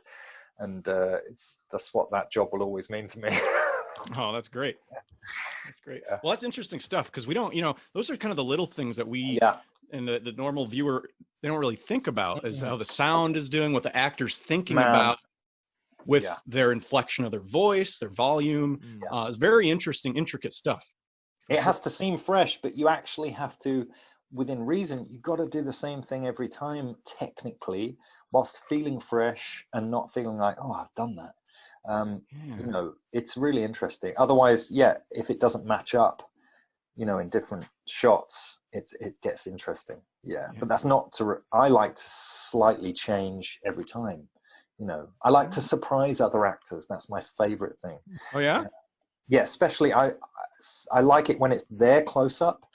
and that's what that job will always mean to me. Oh, that's great. That's great. Yeah. Well, that's interesting stuff, because we don't, those are kind of the little things that we and the normal viewer, they don't really think about, is how the sound is doing, what the actor's thinking about with their inflection of their voice, their volume. It's very interesting, intricate stuff. It has to seem fresh, but you actually have to, within reason, you've got to do the same thing every time, technically, whilst feeling fresh and not feeling like, oh, I've done that. It's really interesting. Otherwise, if it doesn't match up, in different shots, it gets interesting. But that's not I like to slightly change every time. I like to surprise other actors. That's my favorite thing. Oh yeah? Yeah, especially I like it when it's their close up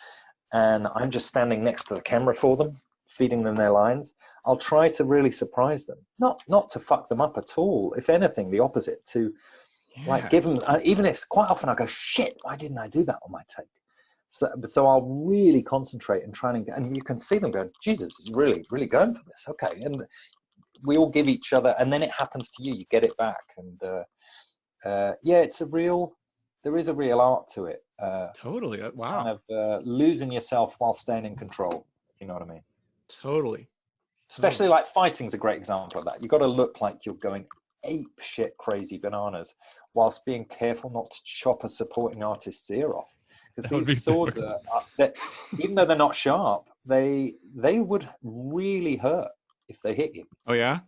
and I'm just standing next to the camera for them, feeding them their lines. I'll try to really surprise them. Not to fuck them up at all. If anything, the opposite, to like give them, even if quite often I go, shit, why didn't I do that on my take? So I'll really concentrate and try and you can see them going, Jesus, he's really, really going for this. Okay. And we all give each other, and then it happens to you. You get it back, and there is a real art to it. Totally. Wow. Kind of losing yourself while staying in control. If you know what I mean? Totally. Especially like fighting's a great example of that. You've got to look like you're going ape shit crazy bananas, whilst being careful not to chop a supporting artist's ear off. Because these swords are, even though they're not sharp, they would really hurt if they hit you. Oh yeah?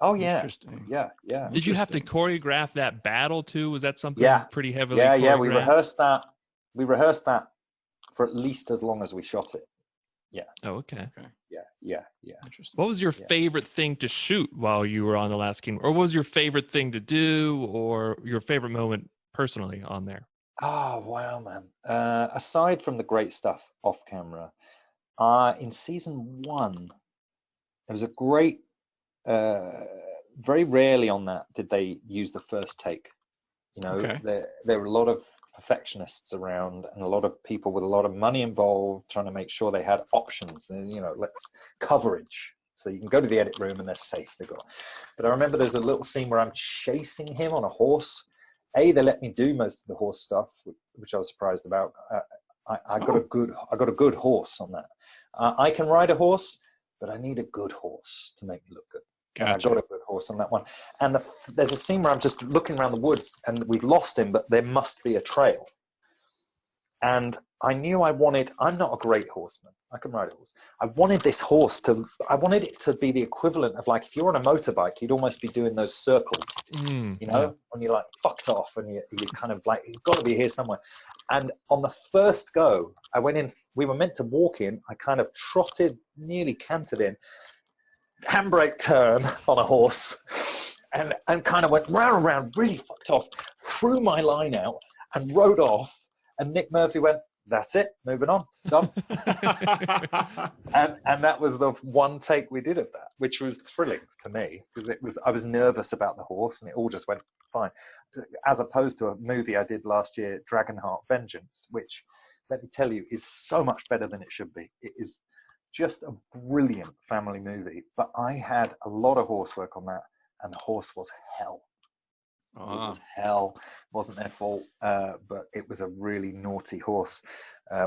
Oh yeah. Interesting. Yeah. Did you have to choreograph that battle too? Was that something pretty heavily choreographed? We rehearsed that. We rehearsed that for at least as long as we shot it. Oh, okay. Yeah. Interesting. What was your favorite thing to shoot while you were on The Last Kingdom? Or what was your favorite thing to do, or your favorite moment personally on there? Oh, wow, man. Aside from the great stuff off camera, in season 1, there was a great, very rarely on that did they use the first take. You know, there were a lot of perfectionists around and a lot of people with a lot of money involved trying to make sure they had options and, you know, coverage. So you can go to the edit room and they're safe. But I remember there's a little scene where I'm chasing him on a horse. They let me do most of the horse stuff, which I was surprised about. I got a good horse on that. I can ride a horse, but I need a good horse to make me look good. Gotcha. I got a good horse on that one. And there's a scene where I'm just looking around the woods and we've lost him, but there must be a trail. And I knew I'm not a great horseman. I can ride a horse. I wanted this horse I wanted it to be the equivalent of, like, if you're on a motorbike, you'd almost be doing those circles, you know, when you're like fucked off and you kind of like, you've got to be here somewhere. And on the first go, I went in, we were meant to walk in. I kind of trotted, nearly cantered in, handbrake turn on a horse and kind of went round and round, really fucked off, threw my line out and rode off. And Nick Murphy went, "That's it, moving on, done." and that was the one take we did of that, which was thrilling to me because I was nervous about the horse and it all just went fine. As opposed to a movie I did last year, Dragonheart Vengeance, which, let me tell you, is so much better than it should be. It is just a brilliant family movie, but I had a lot of horse work on that, and the horse was hell. It was hell. It wasn't their fault, but it was a really naughty horse.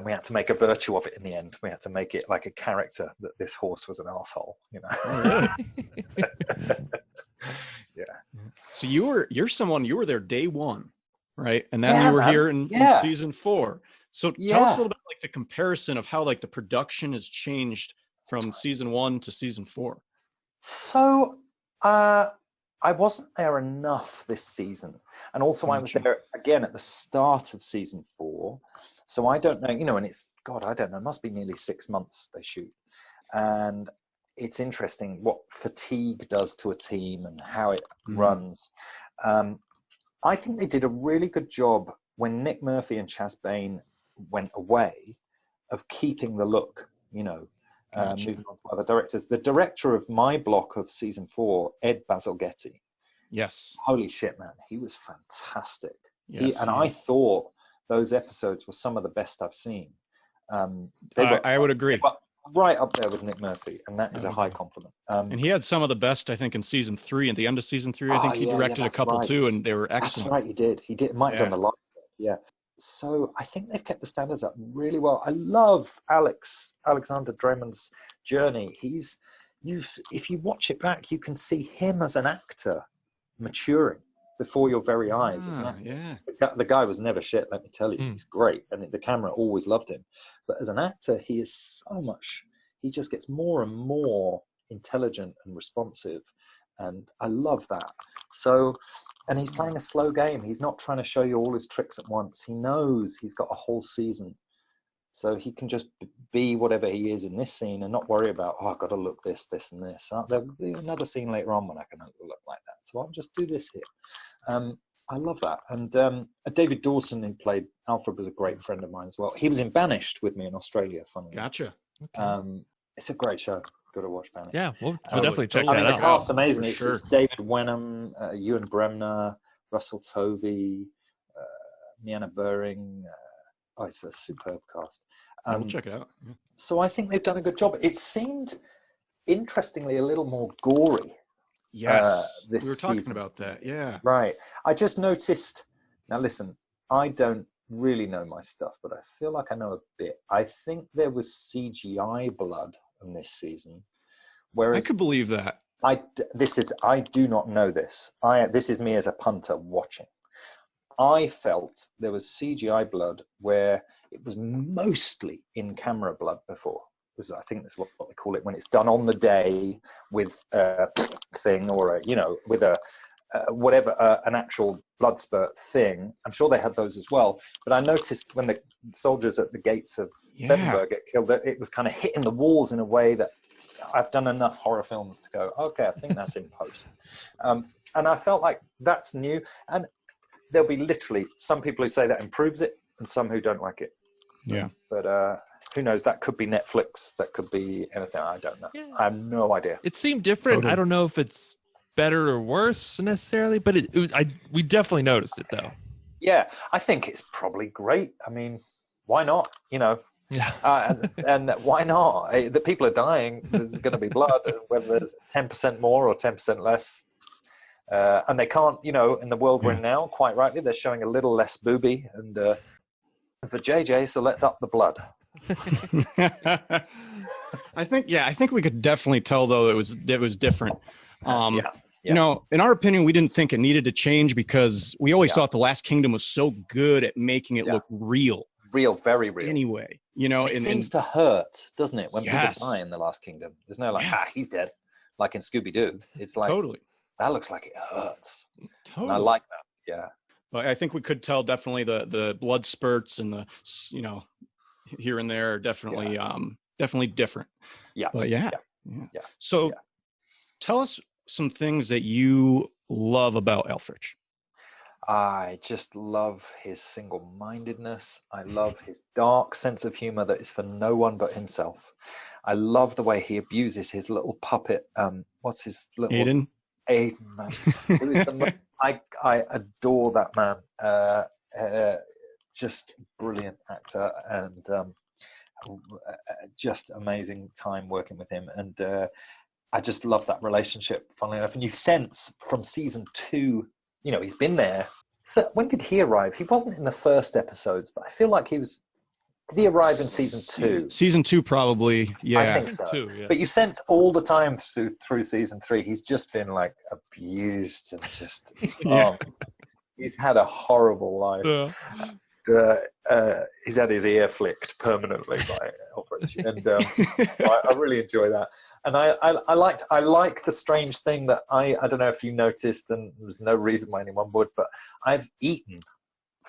We had to make a virtue of it in the end. We had to make it like a character that this horse was an asshole, you know. Oh, really? Yeah. So you were there day 1, right? And then you were here in season 4. So tell us a little bit like the comparison of how like the production has changed from season 1 to season 4. So I wasn't there enough this season. And also I was there again at the start of season 4. So I don't know, you know, and it's, God, I don't know, it must be nearly 6 months they shoot. And it's interesting what fatigue does to a team and how it runs. I think they did a really good job when Nick Murphy and Chas Bain went away of keeping the look, you know. Moving on to other directors. The director of my block of season 4, Ed Bazalgette. Yes. Holy shit, man. He was fantastic. Yes, I thought those episodes were some of the best I've seen. I would agree. Right up there with Nick Murphy, and that is a high compliment. And he had some of the best, I think, in season 3. At the end of season 3, I think he directed a couple too, and they were excellent. That's right, he did. He might have done the last one. Yeah. So I think they've kept the standards up really well. I love Alexander Drummond's journey. If you watch it back, you can see him as an actor maturing before your very eyes as an actor. Yeah. The guy was never shit, let me tell you. He's great, and the camera always loved him. But as an actor, he is so much. He just gets more and more intelligent and responsive, and I love that. So. And he's playing a slow game. He's not trying to show you all his tricks at once. He knows he's got a whole season. So he can just be whatever he is in this scene and not worry about, I've got to look this, and this. There'll be another scene later on when I can look like that. So I'll just do this here. I love that. And David Dawson, who played Alfred, was a great friend of mine as well. He was in Banished with me in Australia, funnily. Gotcha. Okay. It's a great show. Got to watch Banished. Yeah, we'll definitely check that out. The cast's amazing. It's David Wenham, Ewan Bremner, Russell Tovey, Niana Buring. It's a superb cast. We'll check it out. Yeah. So I think they've done a good job. It seemed, interestingly, a little more gory. Yes, this we were talking season. about that. Yeah. Right. I just noticed. Now listen, I don't really know my stuff, but I feel like I know a bit. I think there was CGI blood in this season, whereas I could believe that. I do not know this. This is me as a punter watching. I felt there was CGI blood where it was mostly in-camera blood before. I think that's what they call it when it's done on the day with a thing or with a whatever, an actual blood spurt thing. I'm sure they had those as well. But I noticed when the soldiers at the gates of Edinburgh get killed, that it was kind of hitting the walls in a way that I've done enough horror films to go, okay, I think that's in post. And I felt like that's new. And there'll be literally some people who say that improves it and some who don't like it. Yeah. But who knows? That could be Netflix. That could be anything. I don't know. Yeah. I have no idea. It seemed different. Totally. I don't know if it's better or worse necessarily, but we definitely noticed it though. Yeah, I think it's probably great. I mean, why not? You know, Yeah. and why not? The people are dying. There's going to be blood, whether there's 10% more or 10% less. And they can't, you know, in the world we're in now, quite rightly, they're showing a little less booby. And for JJ, so let's up the blood. I think we could definitely tell though it was different. Yeah. You know, in our opinion, we didn't think it needed to change because we always thought The Last Kingdom was so good at making it look real. Real, very real. Anyway, you know, it seems to hurt, doesn't it, when people Yes. die in The Last Kingdom? There's no like, he's dead, like in Scooby-Doo. It's like, totally. that looks like it hurts. Totally. And I like that, yeah. But I think we could tell definitely the blood spurts and the, you know, here and there are definitely definitely different. Yeah. But Yeah. So tell us some things that you love about Ælfric. I just love his single-mindedness. I love his dark sense of humor that is for no one but himself. I love the way he abuses his little puppet. What's his little Aiden, man. Who is the most, I adore that man. Just brilliant actor and just amazing time working with him. And I just love that relationship, funnily enough. And you sense from season 2, you know, he's been there. So when did he arrive? He wasn't in the first episodes, but I feel like he was. Did he arrive in season 2? Season 2, probably. Yeah. I think so. But you sense all the time through season 3, he's just been like abused and just, he's had a horrible life. He's had his ear flicked permanently by Ælfric, and I really enjoy that. And I like the strange thing that I don't know if you noticed, and there's no reason why anyone would, but I've eaten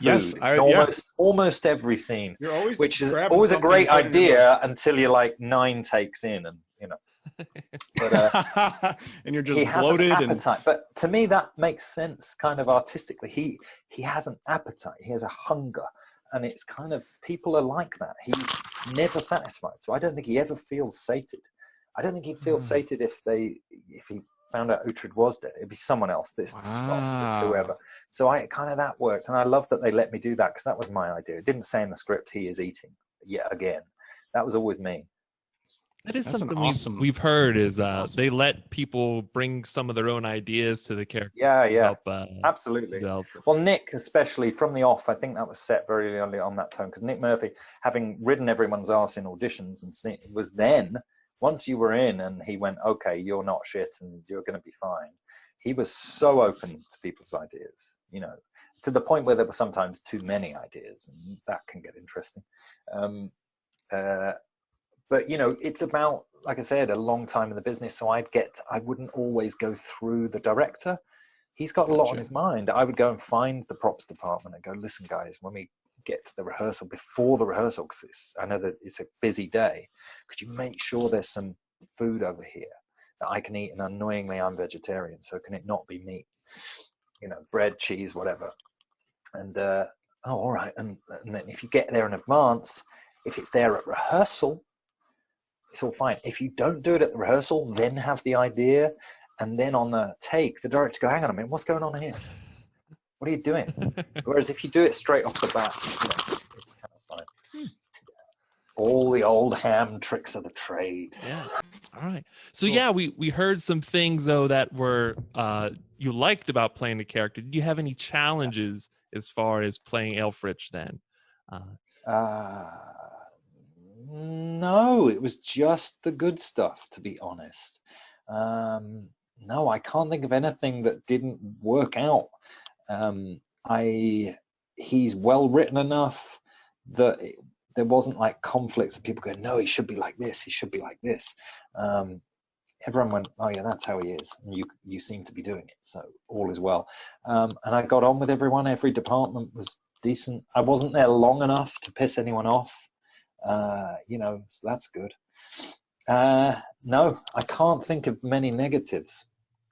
food in almost every scene, which is always a great idea until you're like 9 takes in, and you know. But, and you're just he has bloated an appetite. But to me, that makes sense kind of artistically. He has an appetite. He has a hunger. And it's kind of, people are like that. He's never satisfied. So I don't think he ever feels sated. I don't think he'd feel sated if he found out Uhtred was dead. It'd be someone else. It's the Scots, it's whoever. So that worked. And I love that they let me do that because that was my idea. It didn't say in the script, he is eating yet again. That was always me. That is That's something we've heard is they let people bring some of their own ideas to the character. Yeah. Help, absolutely. Help. Well, Nick, especially from the off, I think that was set very early on that tone because Nick Murphy, having ridden everyone's arse in auditions and was then, once you were in and he went, okay, you're not shit and you're going to be fine. He was so open to people's ideas, you know, to the point where there were sometimes too many ideas and that can get interesting. But, you know, it's about, like I said, a long time in the business. So I wouldn't always go through the director. He's got a lot on his mind. I would go and find the props department and go, listen, guys, when we get to the rehearsal, before the rehearsal, because I know that it's a busy day, could you make sure there's some food over here that I can eat? And annoyingly, I'm vegetarian, so can it not be meat? You know, bread, cheese, whatever. And, all right. And then if you get there in advance, if it's there at rehearsal, it's all fine. If you don't do it at the rehearsal, then have the idea, and then on the take, the director go, hang on a minute, what's going on here? What are you doing? Whereas if you do it straight off the bat, you know, it's kind of fine. All the old ham tricks of the trade. Yeah. All right. So we heard some things though that were you liked about playing the character. Did you have any challenges as far as playing Ælfric then? No, it was just the good stuff, to be honest. No, I can't think of anything that didn't work out. He's well written enough that there wasn't like conflicts of people going, no, he should be like this, he should be like this. everyone went, oh yeah, that's how he is, and you seem to be doing it, so all is well. And I got on with everyone. Every department was decent. I wasn't there long enough to piss anyone off, so that's good. No, I can't think of many negatives.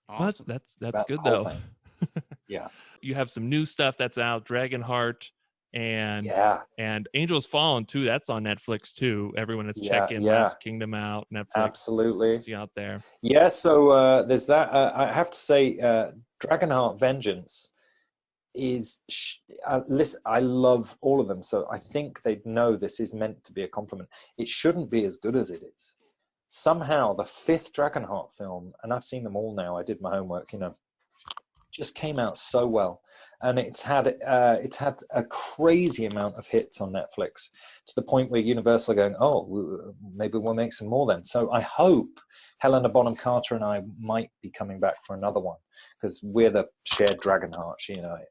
Awesome. That's good though. Yeah. You have some new stuff that's out, Dragonheart and Angels Fallen too. That's on Netflix too. Everyone that's checking Last Kingdom out, Netflix. Absolutely. See out there. Yeah, so there's that. I have to say, Dragonheart Vengeance is listen, I love all of them, so I think they'd know this is meant to be a compliment. It shouldn't be as good as it is. Somehow the 5th Dragonheart film, and I've seen them all now, I did my homework, just came out so well, and it's had a crazy amount of hits on Netflix, to the point where Universal are going, oh, maybe we'll make some more then. So I hope Helena Bonham Carter and I might be coming back for another one, because we're the shared Dragonheart,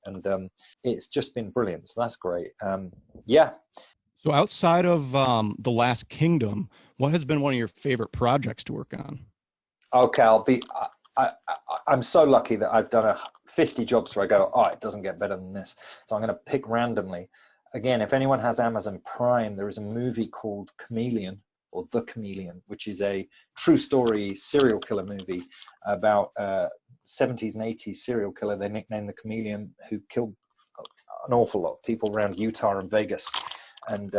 and it's just been brilliant. So that's great. So outside of The Last Kingdom, what has been one of your favorite projects to work on? Okay, I'm so lucky that I've done 50 jobs where I go, oh, it doesn't get better than this. So I'm going to pick randomly. Again, if anyone has Amazon Prime, there is a movie called Chameleon, or The Chameleon, which is a true story serial killer movie about 70s and 80s serial killer. They nicknamed the Chameleon, who killed an awful lot of people around Utah and Vegas. And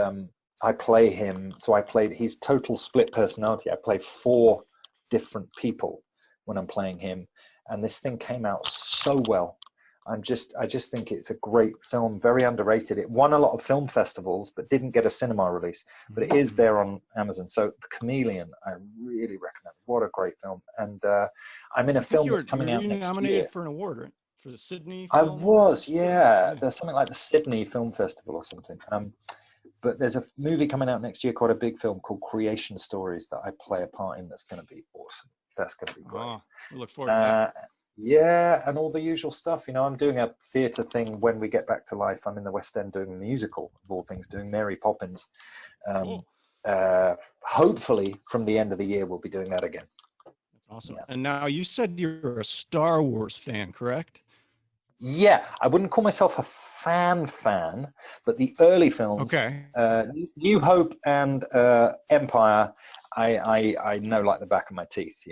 I play him. So he's total split personality. I play 4 different people when I'm playing him, and this thing came out so well. I just think it's a great film, very underrated. It won a lot of film festivals, but didn't get a cinema release. But it is there on Amazon. So The Chameleon, I really recommend. What a great film! And I'm in a film that's coming out next year. Nominated for an award, right? For the Sydney. I was, yeah. There's something like the Sydney Film Festival or something. But there's a movie coming out next year, quite a big film, called Creation Stories, that I play a part in. That's going to be awesome. That's going to be great. Oh, we look forward to that. Yeah, and all the usual stuff. I'm doing a theatre thing when we get back to life. I'm in the West End doing a musical, of all things, doing Mary Poppins. Cool. Hopefully, from the end of the year, we'll be doing that again. Awesome. Yeah. And now, you said you're a Star Wars fan, correct? Yeah, I wouldn't call myself a fan, but the early films, New Hope and Empire, I know like the back of my teeth,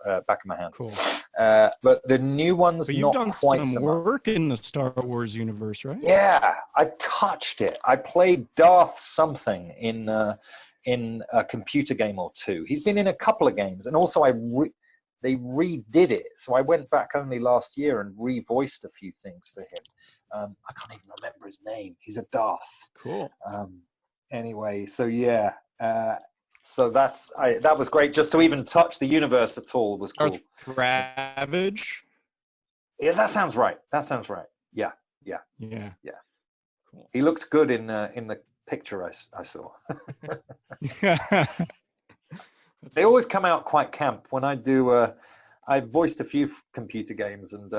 back of my hand. Cool. But the new ones, but you've done some work in the Star Wars universe, right? Yeah, I've touched it. I played Darth something in a computer game or two. He's been in a couple of games, and also they redid it. So I went back only last year and revoiced a few things for him. I can't even remember his name. He's a Darth. Cool. Anyway, so yeah. So that was great. Just to even touch the universe at all was cool. Ravage? Yeah, that sounds right. Yeah. Cool. He looked good in the picture I saw. They always come out quite camp when I do. I voiced a few computer games, and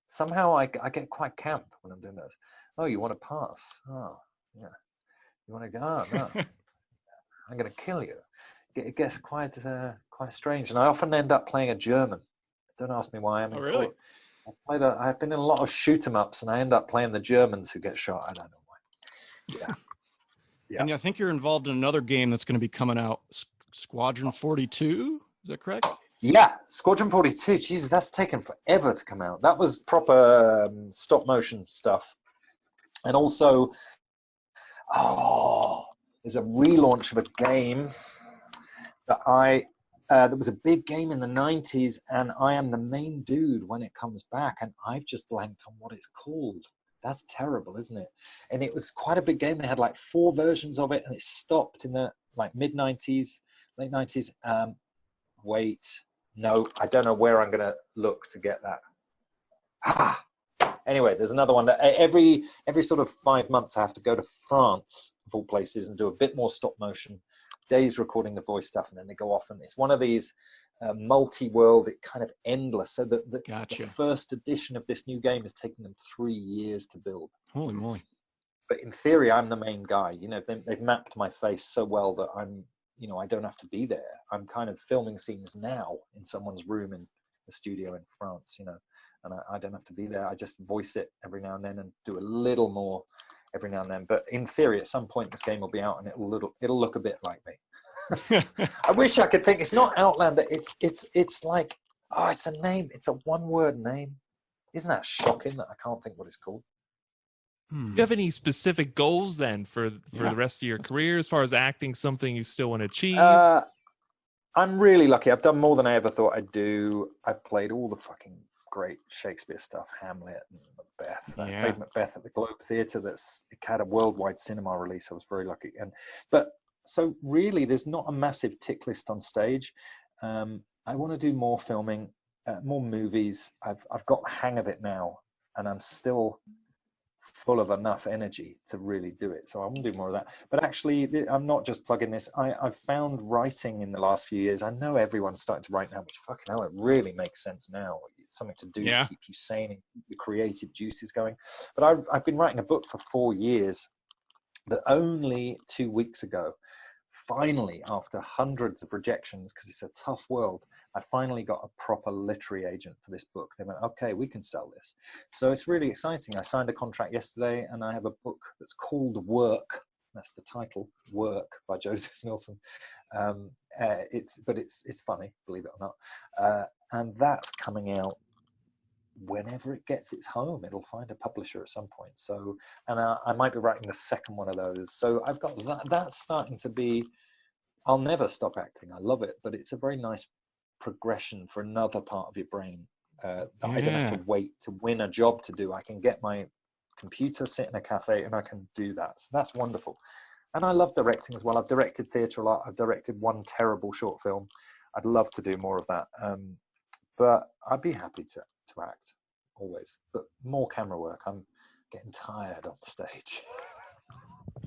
somehow I get quite camp when I'm doing those. Oh, you want to pass? Oh, yeah. You want to go? Oh, no. I'm going to kill you. It gets quite strange, and I often end up playing a German. Don't ask me why. Oh, really? I've been in a lot of shoot 'em ups, and I end up playing the Germans who get shot. I don't know why. Yeah. Yeah. And I think you're involved in another game that's going to be coming out. Squadron 42, is that correct? Yeah, Squadron 42. Jesus, that's taken forever to come out. That was proper stop motion stuff. And also, there's a relaunch of a game that that was a big game in the 90s, and I am the main dude when it comes back, and I've just blanked on what it's called. That's terrible, isn't it? And it was quite a big game. They had like 4 versions of it, and it stopped in the mid-90s. Late 90s. Wait, no, I don't know where I'm going to look to get that. Anyway, there's another one that every sort of 5 months I have to go to France, of all places, and do a bit more stop motion, days recording the voice stuff, and then they go off. And it's one of these multi-world, it kind of endless. So the first edition of this new game is taking them 3 years to build. Holy moly. But in theory, I'm the main guy. They've mapped my face so well that I'm I don't have to be there. I'm kind of filming scenes now in someone's room in the studio in France, and I don't have to be there. I just voice it every now and then and do a little more every now and then. But in theory, at some point, this game will be out and it'll look a bit like me. I wish I could think. It's not Outlander. It's like, oh, it's a name. It's a one-word name. Isn't that shocking that I can't think what it's called? Do you have any specific goals then for the rest of your career as far as acting? Something you still want to achieve? I'm really lucky. I've done more than I ever thought I'd do. I've played all the fucking great Shakespeare stuff, Hamlet and Macbeth. I played Macbeth at the Globe Theatre. It had a worldwide cinema release. I was very lucky. But so really, there's not a massive tick list on stage. I want to do more filming, more movies. I've got the hang of it now, and I'm still full of enough energy to really do it. So I want to do more of that. But actually, I'm not just plugging this. I've found writing in the last few years. I know everyone's starting to write now, which fucking hell, it really makes sense now. It's something to do to keep you sane and keep the creative juices going. But I've been writing a book for 4 years that only 2 weeks ago, finally, after hundreds of rejections, because it's a tough world, I finally got a proper literary agent for this book. They went, okay, we can sell this. So it's really exciting. I signed a contract yesterday, and I have a book that's called Work. That's the title, Work, by Joseph Millson. It's funny, believe it or not. And that's coming out whenever it gets its home. It'll find a publisher at some point. So, and I might be writing the second one of those. So I've got that. That's starting to be. I'll never stop acting. I love it, but it's a very nice progression for another part of your brain that I don't have to wait to win a job to do. I can get my computer, sit in a cafe, and I can do that. So that's wonderful. And I love directing as well. I've directed theatre a lot. I've directed one terrible short film. I'd love to do more of that. But I'd be happy to act always, but more camera work. I'm getting tired on the stage.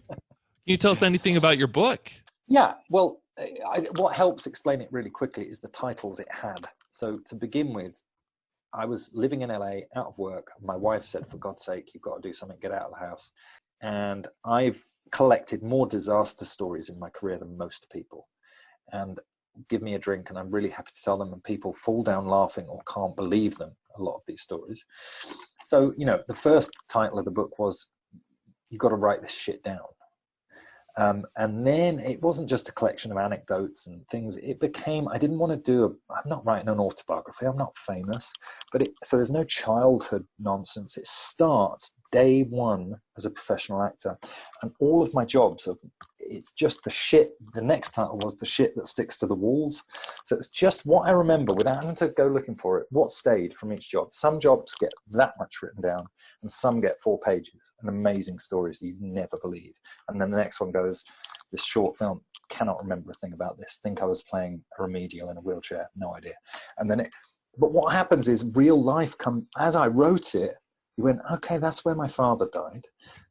Can you tell us anything about your book? Yeah, well, what helps explain it really quickly is the titles it had. So to begin with, I was living in LA, out of work. My wife said, for God's sake, you've got to do something, get out of the house. And I've collected more disaster stories in my career than most people. And give me a drink and I'm really happy to tell them, and people fall down laughing or can't believe them, a lot of these stories. So, the first title of the book was, you got to write this shit down. And then it wasn't just a collection of anecdotes and things. It became, I didn't want to I'm not writing an autobiography. I'm not famous, so there's no childhood nonsense. It starts day one as a professional actor, and all of my jobs it's just the shit. The next title was the shit that sticks to the walls. So it's just what I remember without having to go looking for it, what stayed from each job. Some jobs get that much written down, and some get 4 pages and amazing stories that you'd never believe. And then the next one goes, this short film, cannot remember a thing about this. Think I was playing a remedial in a wheelchair, no idea. And then but what happens is real life as I wrote it, you went, okay, that's where my father died.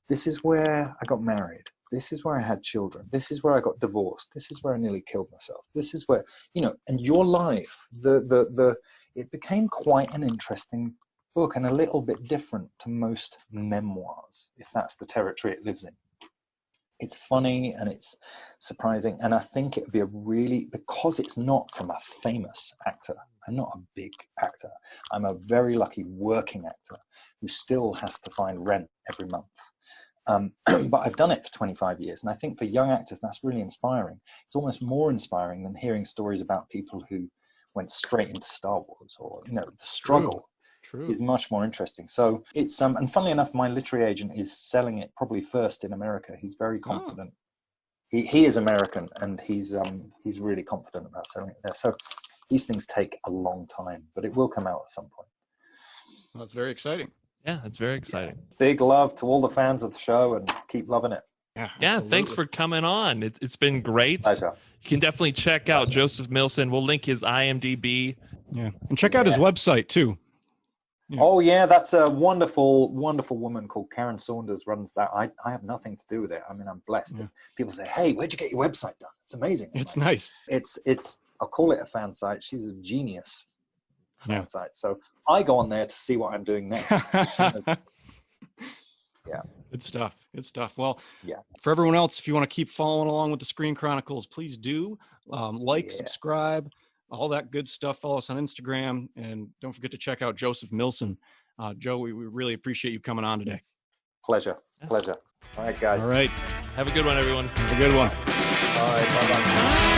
This is where I got married. This is where I had children. This is where I got divorced. This is where I nearly killed myself. This is where, and your life, it became quite an interesting book and a little bit different to most memoirs, if that's the territory it lives in. It's funny and it's surprising. And I think it would be because it's not from a famous actor. I'm not a big actor. I'm a very lucky working actor who still has to find rent every month. But I've done it for 25 years. And I think for young actors, that's really inspiring. It's almost more inspiring than hearing stories about people who went straight into Star Wars, or, the struggle. True. Is much more interesting. So it's, and funnily enough, my literary agent is selling it probably first in America. He's very confident. He is American, and he's really confident about selling it there. So these things take a long time, but it will come out at some point. Well, that's very exciting. Yeah, it's very exciting. Big love to all the fans of the show, and keep loving it. Yeah, thanks for coming on. It's been great. Pleasure. You can definitely check out Joseph Millson. We'll link his IMDb. Yeah, and check out his website too. Yeah. Oh yeah, that's a wonderful, wonderful woman called Karen Saunders runs that. I have nothing to do with it. I mean, I'm blessed. Yeah. People say, "Hey, where'd you get your website done?" It's amazing. It's nice. It's. I'll call it a fan site. She's a genius. Fan site. So I go on there to see what I'm doing next. Yeah. Good stuff. Good stuff. Well, Yeah. For everyone else, if you want to keep following along with the Screen Chronicles, please do subscribe, all that good stuff. Follow us on Instagram, and don't forget to check out Joseph Millson. Joe, we really appreciate you coming on today. Pleasure. All right, guys. All right. Have a good one, everyone. Have a good one. All right. Bye-bye.